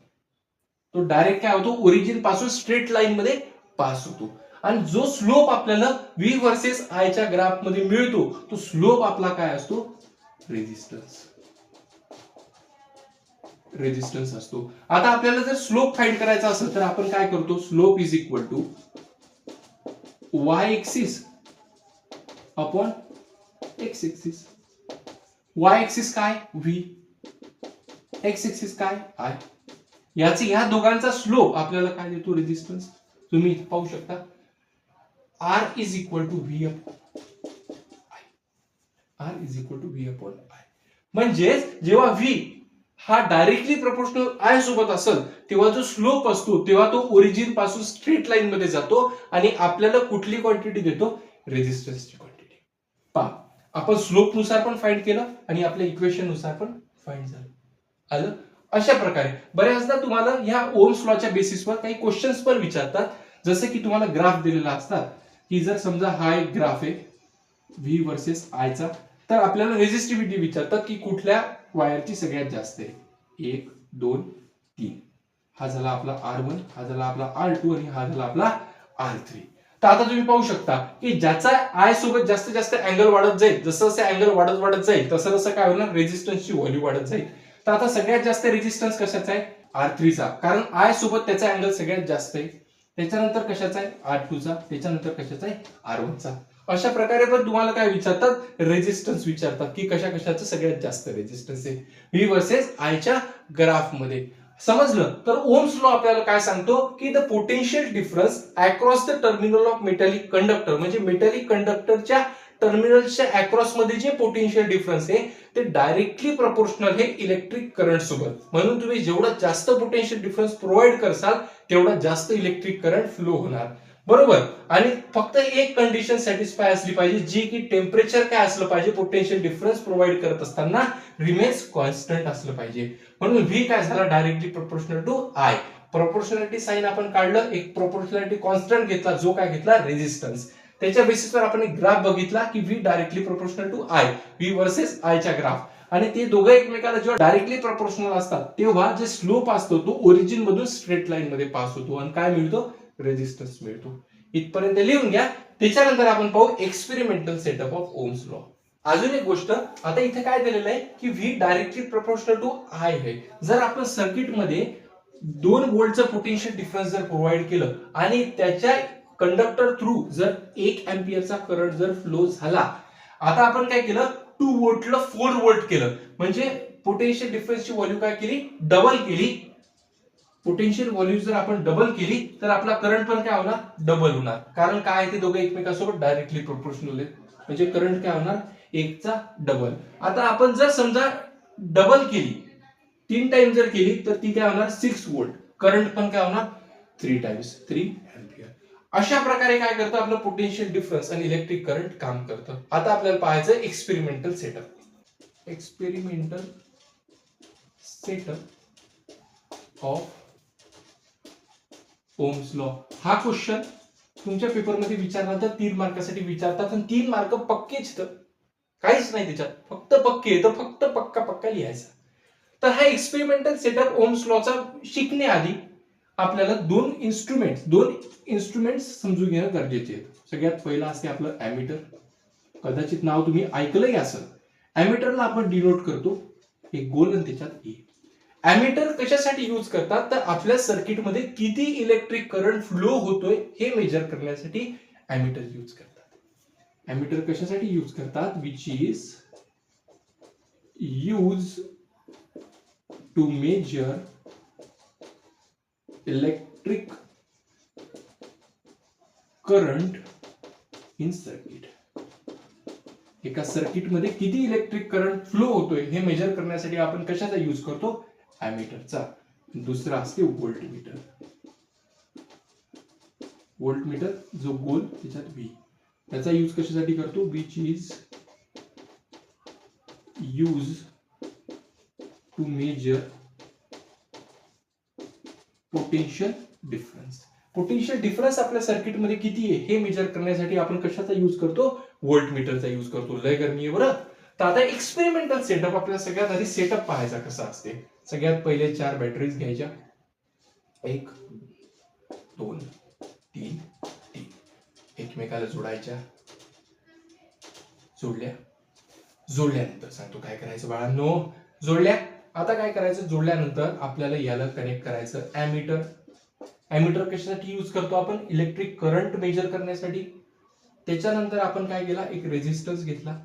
तो डायरेक्ट काय होतो, ओरिजिन पासून स्ट्रेट लाईन मध्ये पास होतो. आणि जो स्लोप आपल्याला व्ही वर्सेस आय च्या ग्राफ मध्ये मिळतो तो स्लोप आपला काय असतो, रेजिस्टन्स असतो. आता आपल्याला जर स्लोप फाइंड करायचा असेल तर आपण काय करतो, slope is equal to Y axis upon X axis. Y axis काय व्ही, एक्स एक्सिस काय आय. याचे या दोघांचा स्लोप आपल्याला काय देतो, रेजिस्टन्स. तुम्ही पाहू शकता R is equal to V upon I. R is equal to V upon I. म्हणजेच जेव्हा V हा डायरेक्टली प्रपोर्शनल I सोबत असेल तेव्हा जो स्लोप असतो तेव्हा तो ओरिजिन पासून स्ट्रेट लाईन मध्ये जातो आणि आपल्याला कुठली क्वांटिटी देतो, रेजिस्टन्सची क्वांटिटी. पहा, आपण स्लोप नुसार पण फाइंड केलं आणि आपल्या इक्वेशन नुसार पण फाइंड झालं. आलं. अशा प्रकारे बऱ्याचदा तुम्हाला ह्या ओम्स लॉच्या बेसिसवर काही क्वेश्चन्स पण विचारतात. जसे की तुम्हाला ग्राफ दिलेला असतात की जर समजा हा एक ग्राफ आहे व्ही वर्सेस आय चा, तर आपल्याला रेजिस्टिव्हिटी विचारतात की कुठल्या वायरची सगळ्यात जास्त आहे. 1 2 3. हा झाला आपला R1, हा झाला आपला R2 आणि हा झाला आपला R3. तर आता तुम्ही पाहू शकता की ज्याचा आय सोबत जास्तीत जास्त अँगल वाढत जाईल, जसं जसं अँगल वाढत जाईल तसं तसं काय होणार, रेजिस्टन्सची व्हॅल्यू वाढत जाईल. तर आता सगळ्यात जास्त रेजिस्टन्स कशाचा आहे, R3 चा, कारण आय सोबत त्याचा अँगल सगळ्यात जास्त आहे. त्याच्यानंतर कशाचा आहे, R2 चा. त्याच्यानंतर कशाचा आहे, R1 चा. अशा प्रकारे पण तुम्हाला काय विचारतात, रेजिस्टन्स विचारतात की कशा कशाचं सगळ्यात जास्त रेजिस्टन्स आहे व्ही वर्सेस आयच्या ग्राफमध्ये. समजलं? तर ओम्स लॉ आपल्याला काय सांगतो की the potential difference across the terminal of metallic conductor, म्हणजे मेटॅलिक कंडक्टरच्या टर्मिनल्सच्या अक्रॉस मध्ये जे पोटेन्शियल डिफरन्स आहे ते डायरेक्टली प्रपोर्शनल हे इलेक्ट्रिक करंट सोबत. म्हणून तुम्ही जेवढा जास्त पोटेन्शियल डिफरन्स प्रोव्हाइड करसाल तेवढा जास्त इलेक्ट्रिक करंट फ्लो होणार. बरोबर. आणि फक्त एक कंडिशन सॅटिस्फाय असली पाहिजे, जी की टेम्परेचर काय असलं पाहिजे पोटेन्शियल डिफरन्स प्रोव्हाइड करत असताना रिमेन्स कॉन्स्टंट असलं पाहिजे. म्हणून व्ही काय झाला, directly proportional to I. Proportionality sign आपण काढलं, एक प्रोपोर्शनॅलिटी कॉन्स्टंट घेतला, जो काय घेतला, रेजिस्टन्स. त्याच्या बेसिसवर आपण एक ग्राफ बघितला की V directly proportional to I, V versus आयच्या ग्राफ. आणि ते दोघं एकमेकाला जेव्हा डायरेक्टली प्रोपोर्शनल असतात तेव्हा जे स्लोप असतो तो ओरिजिन मधून स्ट्रेट लाईन मध्ये पास होतो आणि काय मिळतो, रेजिस्टन्स मिळतो. इथपर्यंत लिहून घ्या. त्याच्यानंतर आपण पाहू experimental setup of Ohm's law. अजून एक गोष्ट, आता इथे काय दिलेलं आहे की V directly proportional to I आहे. जर आपण सर्किट मध्ये 2 व्होल्टचं पोटेन्शियल डिफरन्स जर प्रोव्हाइड केलं आणि त्याच्या कंडक्टर थ्रू जर 1 एम्पियरचा करंट जर फ्लो झाला, आता आपण काय केलं, 2 व्होल्टला 4 व्होल्ट केलं, म्हणजे पोटेन्शियल डिफरन्सची व्हॅल्यू काय केली, डबल केली. पोटेन्शियल व्हॅल्यू जर आपण डबल केली तर आपला करंट पण काय होणार, डबल होणार. कारण काय आहे, ते दोघे एकमेकांसोबत डायरेक्टली प्रोपोर्शनल आहेत, म्हणजे करंट काय होणार, 1चा डबल. आता आपण जर समजा डबल केली, 3 टाइम जर केली तर ती काय होणार, 6 व्होल्ट. करंट पण काय होणार, 3 टाइम्स 3 एम्पियर. अशा प्रकारे काय करतं, आपलं पोटेन्शियल डिफरन्स आणि इलेक्ट्रिक करंट काम करतं. आता आपल्याला पाहायचं experimental setup. Experimental setup of Ohm's law. हा क्वेश्चन तुमच्या पेपरमध्ये विचारला तर 3 मार्कासाठी विचारतात आणि 3 मार्क पक्केच, तर काहीच नाही त्याच्यात, फक्त पक्के, तर फक्त पक्का पक्का लिहायचा. तर हा एक्सपेरिमेंटल सेटअप ओम्स लॉचा शिकण्याआधी आपल्याला दोन इन्स्ट्रुमेंट्स समजून घेणं गरजेचे आहे. सगळ्यात पहिला असते आपलं ॲमीटर. कदाचित नाव तुम्ही ऐकलंही असेल. ॲमीटरला आपण डिनोट करतो एक गोल आणि त्याच्यात ए. ॲमीटर कशासाठी यूज करतात, तर आपल्या सर्किटमध्ये किती इलेक्ट्रिक करंट फ्लो होतोय हे मेजर करण्यासाठी ॲमीटर यूज करतात. ॲमीटर कशासाठी यूज करतात, which is use to measure electric current in circuit. एका सर्किट मध्ये किती इलेक्ट्रिक करंट फ्लो होतोय हे मेजर करण्यासाठी आपण कशाचा यूज करतो, ॲमीटरचा. दुसरा असते व्होल्टमीटर. व्होल्टमीटर जो गोल त्याच्यात व्ही, त्याचा यूज कशासाठी करतो, which is use to measure potential difference. Potential difference आपल्या सर्किट मध्ये किती आहे हे मेजर करण्यासाठी आपण कशाचा यूज करतो, व्होल्टमीटरचा यूज करतो. लय गरमी आहे बरं. तर आता एक्सपेरिमेंटल सेटअप आपल्याला सगळ्यात आधी सेटअप पाहायचा कसा असते. सगळ्यात पहिले 4 बॅटरीज घ्यायच्या, 1 2 3 3, एकमेकाला जोडायच्या. जोडल्यानंतर सांगतो काय करायचं बाळांनो. जोडल्या. आता काय करायचं, जोडल्यानंतर आपल्याला याला कनेक्ट करायचं ॲमीटर. ॲमीटर कशासाठी यूज करतो आपण, इलेक्ट्रिक करंट मेजर करण्यासाठी. त्याच्यानंतर आपण काय केला, एक रेजिस्टन्स घेतला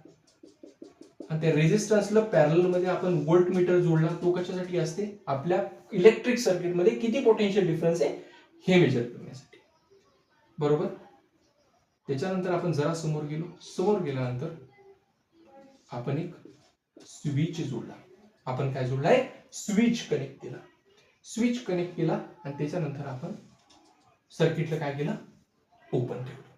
आणि त्या रेजिस्टन्सला पॅरलल मध्ये आपण व्होल्टमीटर जोडला. तो कशासाठी असते, आपल्या इलेक्ट्रिक सर्किट मध्ये किती पोटेन्शियल डिफरन्स आहे हे मेजर करण्यासाठी. बरोबर. त्याच्यानंतर आपण जरा समोर गेलो. समोर गेल्यानंतर आपण एक स्विच जोडला. आपण काय जोडलाय, स्विच कनेक्ट केला. स्विच कनेक्ट केला आणि त्याच्यानंतर आपण सर्किटला काय केलं, ओपन ठेवलं.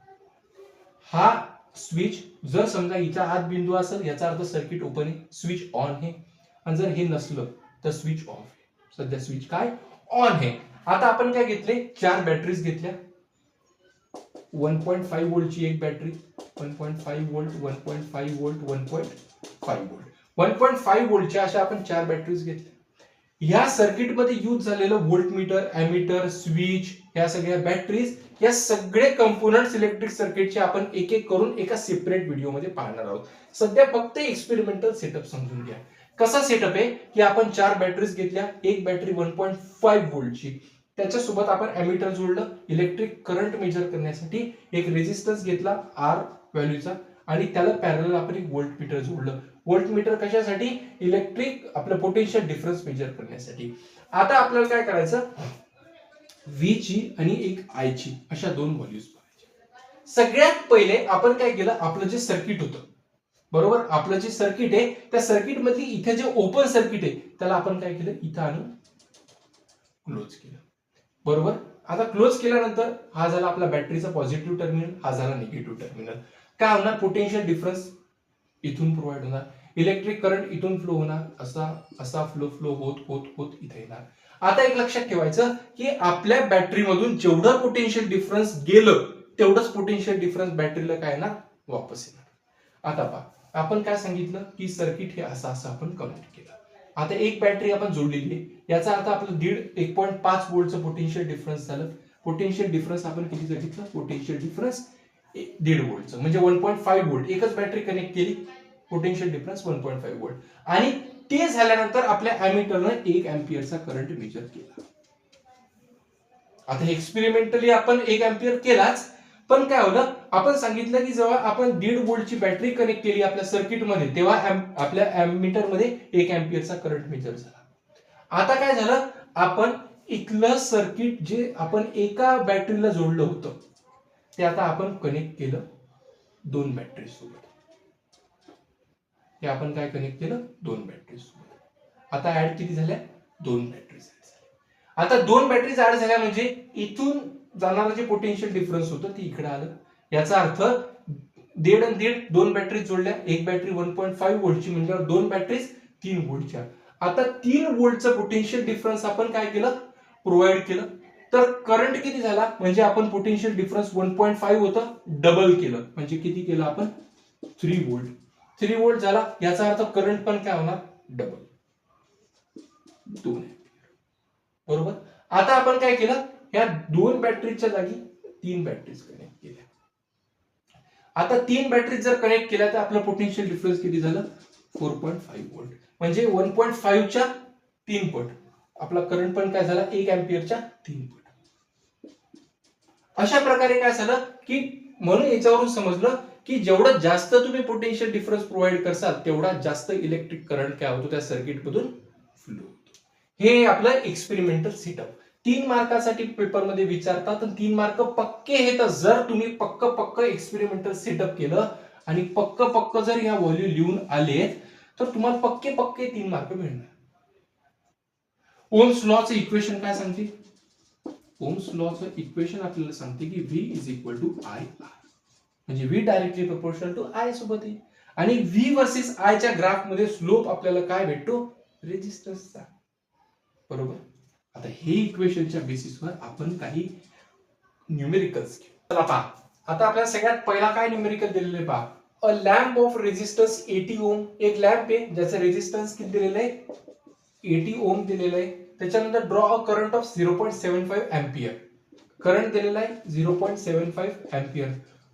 हा स्विच जर समजा इथं आत बिंदू असेल याचा अर्थ सर्किट ओपन आहे, स्विच ऑन आहे. आणि जर हे नसलं तर स्विच ऑफ आहे. सध्या स्विच काय, ऑन आहे. आता आपण काय घेतले, 4 बॅटरीज घेतल्या. 1.5 व्होल्टची एक बॅटरी, 1.5 व्होल्ट, 1.5 व्होल्ट, 1.5 व्होल्ट. 1.5 व्होल्टच्या अशा आपण 4 बॅटरीज घेतल्या. या सर्किटमध्ये यूज झालेलं व्होल्टमीटर, ॲमीटर, स्विच, या सगळ्या बॅटरीज, या सगळे कंपोनंट्स इलेक्ट्रिक सर्किटचे आपण एक एक करून एका सेपरेट व्हिडिओमध्ये पाहणार आहोत. सध्या फक्त एक्सपेरिमेंटल सेटअप समजून घ्या. कसा सेटअप आहे की आपण 4 बॅटरीज घेतल्या, एक बॅटरी 1.5 व्होल्टची, त्याच्यासोबत आपण ॲमीटर जोडलं इलेक्ट्रिक करंट मेजर करण्यासाठी. एक रेजिस्टन्स घेतला R व्हॅल्यूचा आणि त्याला पॅरलल आपण एक व्होल्ट मीटर जोडलं. व्होल्ट मीटर कशासाठी? इलेक्ट्रिक आपलं पोटेन्शियल डिफरन्स मेजर करण्यासाठी. आता आपल्याला काय करायचं, व्ही ची आणि एक आय ची अशा दोन व्हॅल्यूज पाहायच्या. सगळ्यात पहिले आपण काय केलं, आपलं जे सर्किट होतं बरोबर, आपलं जे सर्किट आहे त्या सर्किट मध्ये इथे जे ओपन सर्किट आहे त्याला आपण काय केलं, इथं आणून क्लोज केलं बरोबर. आता क्लोज केल्यानंतर हा झाला आपला बॅटरीचा पॉझिटिव्ह टर्मिनल, हा झाला निगेटिव्ह टर्मिनल. काय होणार, पोटेन्शियल डिफरन्स इथून प्रोव्हाइड होणार, इलेक्ट्रिक करंट इथून फ्लो होणार, असा असा फ्लो होत होत होत इथे येणार. आता एक लक्षात ठेवायचं की आपल्या बॅटरीमधून जेवढं पोटेन्शियल डिफरन्स गेलं तेवढंच पोटेन्शियल डिफरन्स बॅटरीला काय येणार, वापस येणार. आता पहा, आपण काय सांगितलं की सर्किट हे असं असं आपण कनेक्ट केलं. आता एक बॅटरी आपण जोडलेली आहे, याचा अर्थ आपलं 1.5 व्होल्टचं पोटेन्शियल डिफरन्स झालं. पोटेन्शियल डिफरन्स आपण कितीचं घेतलं, पोटेन्शियल डिफरन्स 1.5 व्होल्टचं म्हणजे 1.5 व्होल्ट. एकच बॅटरी कनेक्ट केली, पोटेन्शियल डिफरन्स 1.5 व्होल्ट. आणि ते झाल्यानंतर आपल्या अॅमीटरनं 1 अँपिअरचा करंट मेजर केला. आता एक्सपेरिमेंटली आपण 1 अँपिअर केलाच, पण काय होतं, आपण सांगितलं की जेव्हा आपण 1.5 व्होल्टची बॅटरी कनेक्ट केली आपल्या सर्किटमध्ये तेव्हा आपल्या अॅमीटर मध्ये 1 अँपिअरचा करंट मेजर झाला. आता काय झालं, आपण इथलं सर्किट जे आपण एका बॅटरीला जोडलं होतं ते आता आपण कनेक्ट केलं 2 बॅटरी सोबत. हे आपण काय कनेक्ट केलं, 2 बॅटरी सोबत. आता ऍड किती झाल्या, 2 बॅटरी झाल्या. आता 2 बॅटरी ऍड झाल्या म्हणजे इथून जाणारं जे पोटेन्शियल डिफरन्स होतं ते इकडे आलं. याचा अर्थ 1.5 आणि 1.5 2 बॅटरी जोडल्या, एक बॅटरी 1.5 व्होल्टची म्हणजे 2 बॅटरीज 3 व्होल्टच्या. आता 3 व्होल्टचं पोटेन्शियल डिफरन्स आपण काय केलं, प्रोव्हाइड केलं. तर करंट किती झाला, म्हणजे आपण पोटेन्शियल डिफरन्स 1.5 होतं डबल केलं, म्हणजे किती केलं आपण, 3 व्होल्ट. 3 व्होल्ट झाला, याचा अर्थ करंट पण काय होणार, डबल, 2 बरोबर. आता आपण काय केलं, या 2 बॅटरीच्या जागी 3 बॅटरीज कनेक्ट केल्या. आता 3 बॅटरी जर कनेक्ट केल्या तर आपलं पोटेन्शियल डिफरन्स किती झालं, 4.5 व्होल्ट. म्हणजे 1.5 च्या 3 पट. आपला करंट पण काय झाला, 1 अँपिअरच्या 3 पट. अशा प्रकारे काय झालं की म्हणून याच्यावरून समजलं की जेवढं जास्त तुम्ही पोटेन्शियल डिफरन्स प्रोव्हाइड करसाल तेवढा जास्त इलेक्ट्रिक करंट काय होतो त्या सर्किट मधून फ्लो होतो. हे आपलं एक्सपेरिमेंटल सेटअप 3 मार्कासाठी पेपरमध्ये विचारतात. 3 मार्क पक्के हे, तर जर तुम्ही पक्क एक्सपेरिमेंटल सेटअप केलं आणि पक्क जर या व्हॅल्यू लिहून आले तर तुम्हाला पक्के 3 मार्क मिळणार. ओम्स लॉचं इक्वेशन काय सांगते, ओम्स लॉचं इक्वेशन आपल्याला सांगते की V is equal to I R, म्हणजे V directly proportional to I सोबत आहे. आणि V वर्सेस I च्या ग्राफ मध्ये स्लोप आपल्याला काय भेटतो, रेजिस्टन्सचा बरोबर. आता हे इक्वेशनच्या बेसिसवर आपण काही न्यूमेरिकल्स घेऊ. चला पहा, आता आपल्याला सगळ्यात पहिला काय न्यूमेरिकल दिलेले पहा, अ लॅम्प ऑफ रेजिस्टन्स 80 ओम. एक लॅम्प आहे ज्याचा रेजिस्टन्स किती दिलेला आहे, 80 ओम दिलेला आहे. त्याच्यानंतर draw a current of 0.75 ampere. Current दिलेला आहे 0.75 अँपिअर.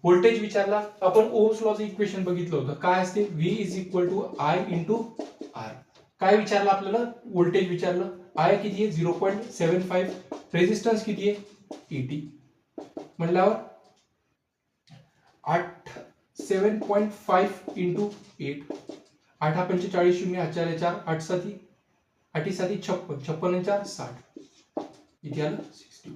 व्होल्टेज विचारला, आपण ओम्स लॉचं इक्वेशन बघितलं होतं, काय असते, V is equal to I into R. काय विचारलं आपल्याला, व्होल्टेज विचारलं, I किती आहे 0.75, रेजिस्टन्स किती आहे 80, म्हणल्यावर 7.5 इंटू 8, 8 45 शून्य 4 4 8 7 8 7 56 56 4 60, इथे आलं 60.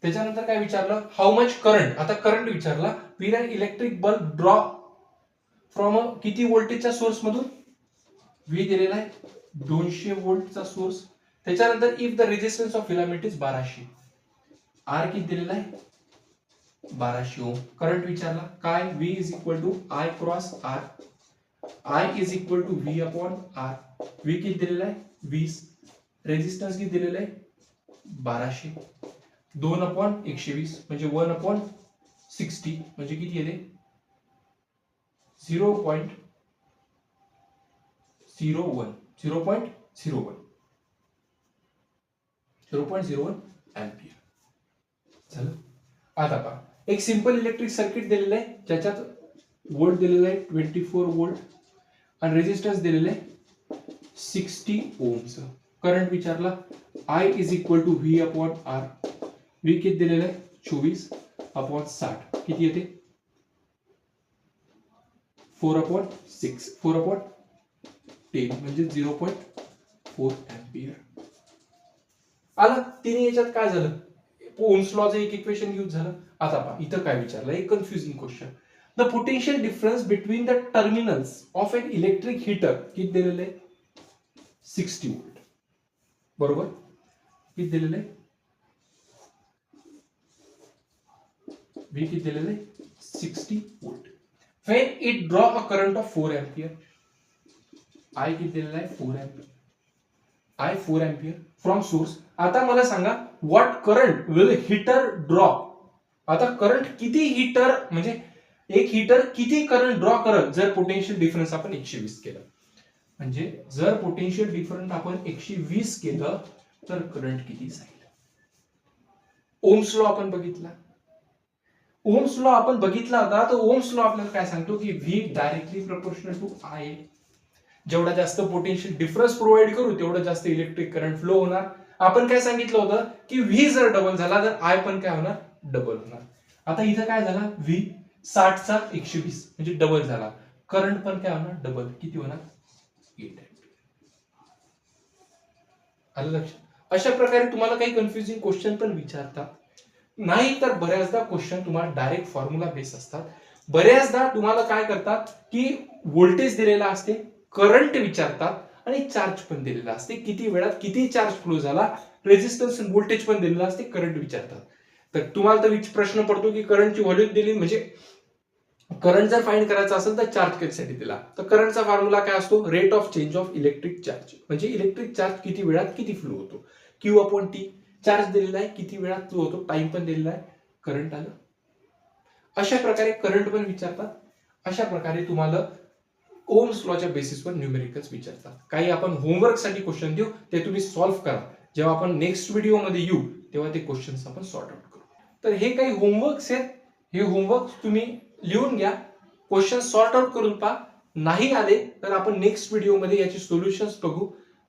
त्याच्यानंतर काय विचारलं, हाऊ मच करंट. आता करंट विचारला, will an electric bulb draw from किती व्होल्टेजच्या सोर्स मधून, V दिलेला आहे 200 व्होल्टचा सोर्स. त्याच्यानंतर if the resistance of filament is 1200, R किती दिलेला आहे 1200 ओम. करंट विचारला, काय, V is equal to I cross R, I is equal to V upon R. V किती दिलेला आहे 20, रेजिस्टन्स किती दिलेला आहे 1200, 2 अपॉन 120 म्हणजे 1 अपॉन 60 म्हणजे किती येते 0.01 अँपिअर झालं. आता पहा, एक सिंपल इलेक्ट्रिक सर्किट दिलेलं आहे ज्याच्यात व्होल्ट दिलेला आहे 24 व्होल्ट आणि रेजिस्टन्स दिलेलं आहे 60 ओमचं. करंट विचारला, I is equal to V upon R. V किती दिलेलं आहे 24/60 किती येते 4/6 4/10 म्हणजे 0.4 एम्पियर आला. तिने याच्यात काय झालं ओम्स लॉचं एक इक्वेशन यूज झालं. आता पहा इथं काय विचारलं एक confusing question. The potential difference between the terminals of an electric heater किती दिलेलं आहे 60 व्होल्ट बरोबर. किती दिलेलं आहे V किती दिलेलं आहे 60 volt. when it draw a current of 4 ampere I किती दिलेला आहे 4 ampere I 4 ampere from source. आता मला सांगा what current will heater draw. आता करंट किती हीटर म्हणजे एक हीटर किती करंट ड्रॉ करत जर पोटेन्शियल डिफरन्स आपण 120 केलं. म्हणजे जर पोटेन्शियल डिफरन्स आपण 120 केलं तर करंट किती जाईल. ओम्स लॉ आपण बघितला. ओम्स लॉ आपण बघितला होता तर ओम्स लॉ आपल्याला काय सांगतो की V directly proportional to I. जेवढा जास्त पोटेन्शियल डिफरन्स प्रोव्हाइड करू तेवढं जास्त इलेक्ट्रिक करंट फ्लो होणार. आपण काय सांगितलं होतं की V जर डबल झाला तर I पण काय होणार डबल होणार. आता इथं काय झाला V 60 चा 120 म्हणजे डबल झाला. करंट पण काय होणार डबल किती होणार 8 एम्पियर. आलं लक्षात. अशा प्रकारे तुम्हाला काही कन्फ्युजिंग क्वेश्चन पण विचारतात. नाही तर बऱ्याचदा क्वेश्चन तुम्हाला डायरेक्ट फॉर्म्युला बेस असतात. बऱ्याचदा तुम्हाला काय करतात की व्होल्टेज दिलेला असते करंट विचारतात आणि चार्ज पण दिलेला असते किती वेळात किती चार्ज फ्लो झाला रेजिस्टन्स व्होल्टेज पण दिलेला असते करंट विचारतात. तर तुम्हाला तर प्रश्न पडतो की करंटची व्हॅल्यू दिली म्हणजे करंट जर फाइंड करायचा असेल तर चार्ज कशासाठी दिला तर करंटचा फॉर्म्युला काय असतो rate of change of electric charge म्हणजे इलेक्ट्रिक चार्ज किती वेळात किती फ्लो होतो Q/T. चार्ज दिलेला आहे किती वेळात फ्लो होतो टाइम पण दिलेला आहे करंट आलं. अशा प्रकारे करंट पण विचारतात. अशा प्रकारे तुम्हाला ओम्स लॉच्या बेसिसवर न्यूमेरिकल्स विचारतात. काही आपण होमवर्क साठी क्वेश्चन देऊ ते तुम्ही सॉल्व्ह करा. जेव्हा आपण नेक्स्ट व्हिडिओ मध्ये येऊ तेव्हा ते क्वेश्चन्स आपण सॉर्ट आउट करू. तर हे काही होमवर्क्स आहेत. हे होमवर्क तुम्ही लिहून घ्या क्वेश्चन सॉर्ट आउट करून पहा. नाही आले तर आपण नेक्स्ट व्हिडिओ मध्ये याचे सोल्युशन्स बघू.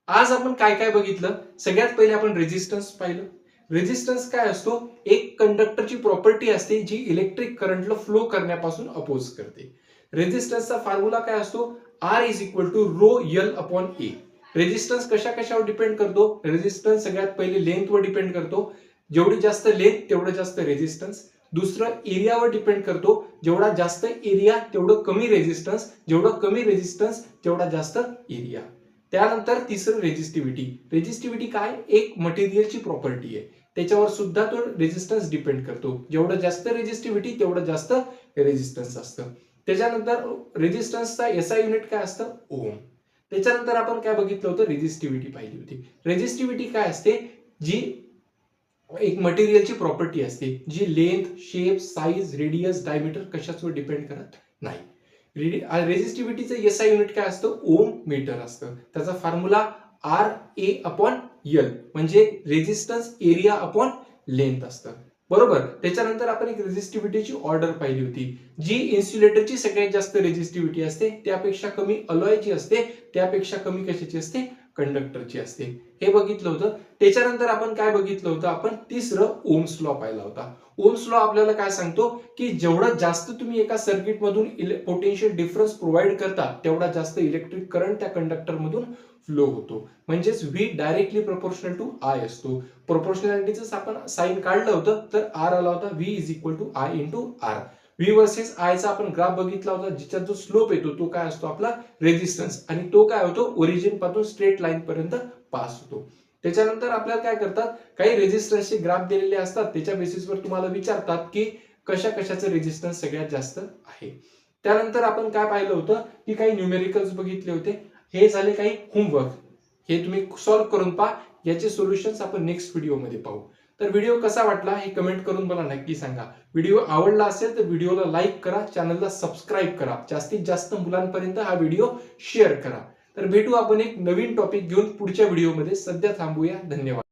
आज आपण काय काय बघितलं सगळ्यात पहिले आपण रेजिस्टन्स पाहिलं. रेजिस्टन्स काय असतो एक कंडक्टरची प्रॉपर्टी असते जी इलेक्ट्रिक करंटला फ्लो करण्यापासून अपोज करते. रेजिस्टन्सचा फॉर्म्युला काय असतो R = ρL/A. रेजिस्टन्स कशा कशावर डिपेंड करतो रेजिस्टन्स सगळ्यात पहिले लेंथवर डिपेंड करतो. जेवढी जास्त लेंथ तेवढं जास्त रेजिस्टन्स. दुसरं एरियावर डिपेंड करतो जेवढा जास्त एरिया तेवढं कमी रेजिस्टन्स जेवढं कमी रेजिस्टन्स तेवढा जास्त एरिया. त्यानंतर तिसरं रेजिस्टिव्हिटी. रेजिस्टिव्हिटी काय एक मटेरियलची प्रॉपर्टी आहे त्याच्यावर सुद्धा तो रेजिस्टन्स डिपेंड करतो. जेवढं जास्त रेजिस्टिव्हिटी तेवढं जास्त रेजिस्टन्स असतं. त्याच्यानंतर रेजिस्टन्सचा SI युनिट काय असतं ओम. त्याच्यानंतर आपण काय बघितलं होतं रेजिस्टिव्हिटी पाहिली होती. रेजिस्टिव्हिटी काय असते जी एक मटेरियलची प्रॉपर्टी असते जी length shape size radius diameter कशावर डिपेंड करत नाही. रेजिस्टिव्हिटीचं SI युनिट काय असतं ओम मीटर असतं. त्याचा फॉर्म्युला RA/L म्हणजे रेजिस्टन्स एरिया अपॉन लेंथ असतं बरोबर. त्याच्यानंतर आपण एक रेजिस्टिव्हिटीची ऑर्डर पाहिली होती जी इन्सुलेटरची सगळ्यात जास्त रेजिस्टिव्हिटी असते त्यापेक्षा कमी अलॉयची असते त्यापेक्षा कमी कशाची असते कंडक्टरची असते. हे बघितलं होतं. त्याच्यानंतर आपण काय बघितलं होतं आपण तिसरं ओम्स लॉ पाहिला होता. ओम्स लॉ आपल्याला काय सांगतो की जेवढं जास्त तुम्ही एका सर्किट मधून पोटेन्शियल डिफरन्स प्रोव्हाइड करता तेवढा जास्त इलेक्ट्रिक करंट त्या कंडक्टर मधून फ्लो होतो. म्हणजेच V directly proportional to I असतो. प्रोपोर्शनॅलिटीचं आपण साइन काढलं होतं तर R आला होता V = I × R. V versus I चा आपण ग्राफ बघितला होता जिच्यात जो स्लोप येतो तो काय असतो आपला रेजिस्टन्स आणि तो काय होतो ओरिजिन पासून स्ट्रेट लाईन पर्यंत पास होतो. त्याच्यानंतर आपल्याला काय करतात काही रेजिस्टन्सचे ग्राफ दिलेले असतात त्याच्या बेसिसवर तुम्हाला विचारतात की कशा कशाचं रेजिस्टन्स सगळ्यात जास्त आहे. त्यानंतर आपण काय पाहिलं होतं की काही न्यूमेरिकल्स बघितले होते. हे झाले काही होमवर्क. हे तुम्ही सॉल्व्ह करून पहा. याचे सोल्युशन्स आपण नेक्स्ट व्हिडिओ मध्ये पाहू. तर व्हिडिओ कसा वाटला हे कमेंट करून मला नक्की सांगा. व्हिडिओ आवडला असेल तर व्हिडिओला लाईक करा चॅनलला सबस्क्राईब करा जास्तीत जास्त मुलांपर्यंत हा व्हिडिओ शेअर करा. तर भेटू आपण एक नवीन टॉपिक घेऊन पुढच्या व्हिडिओमध्ये. सध्या थांबूया. धन्यवाद.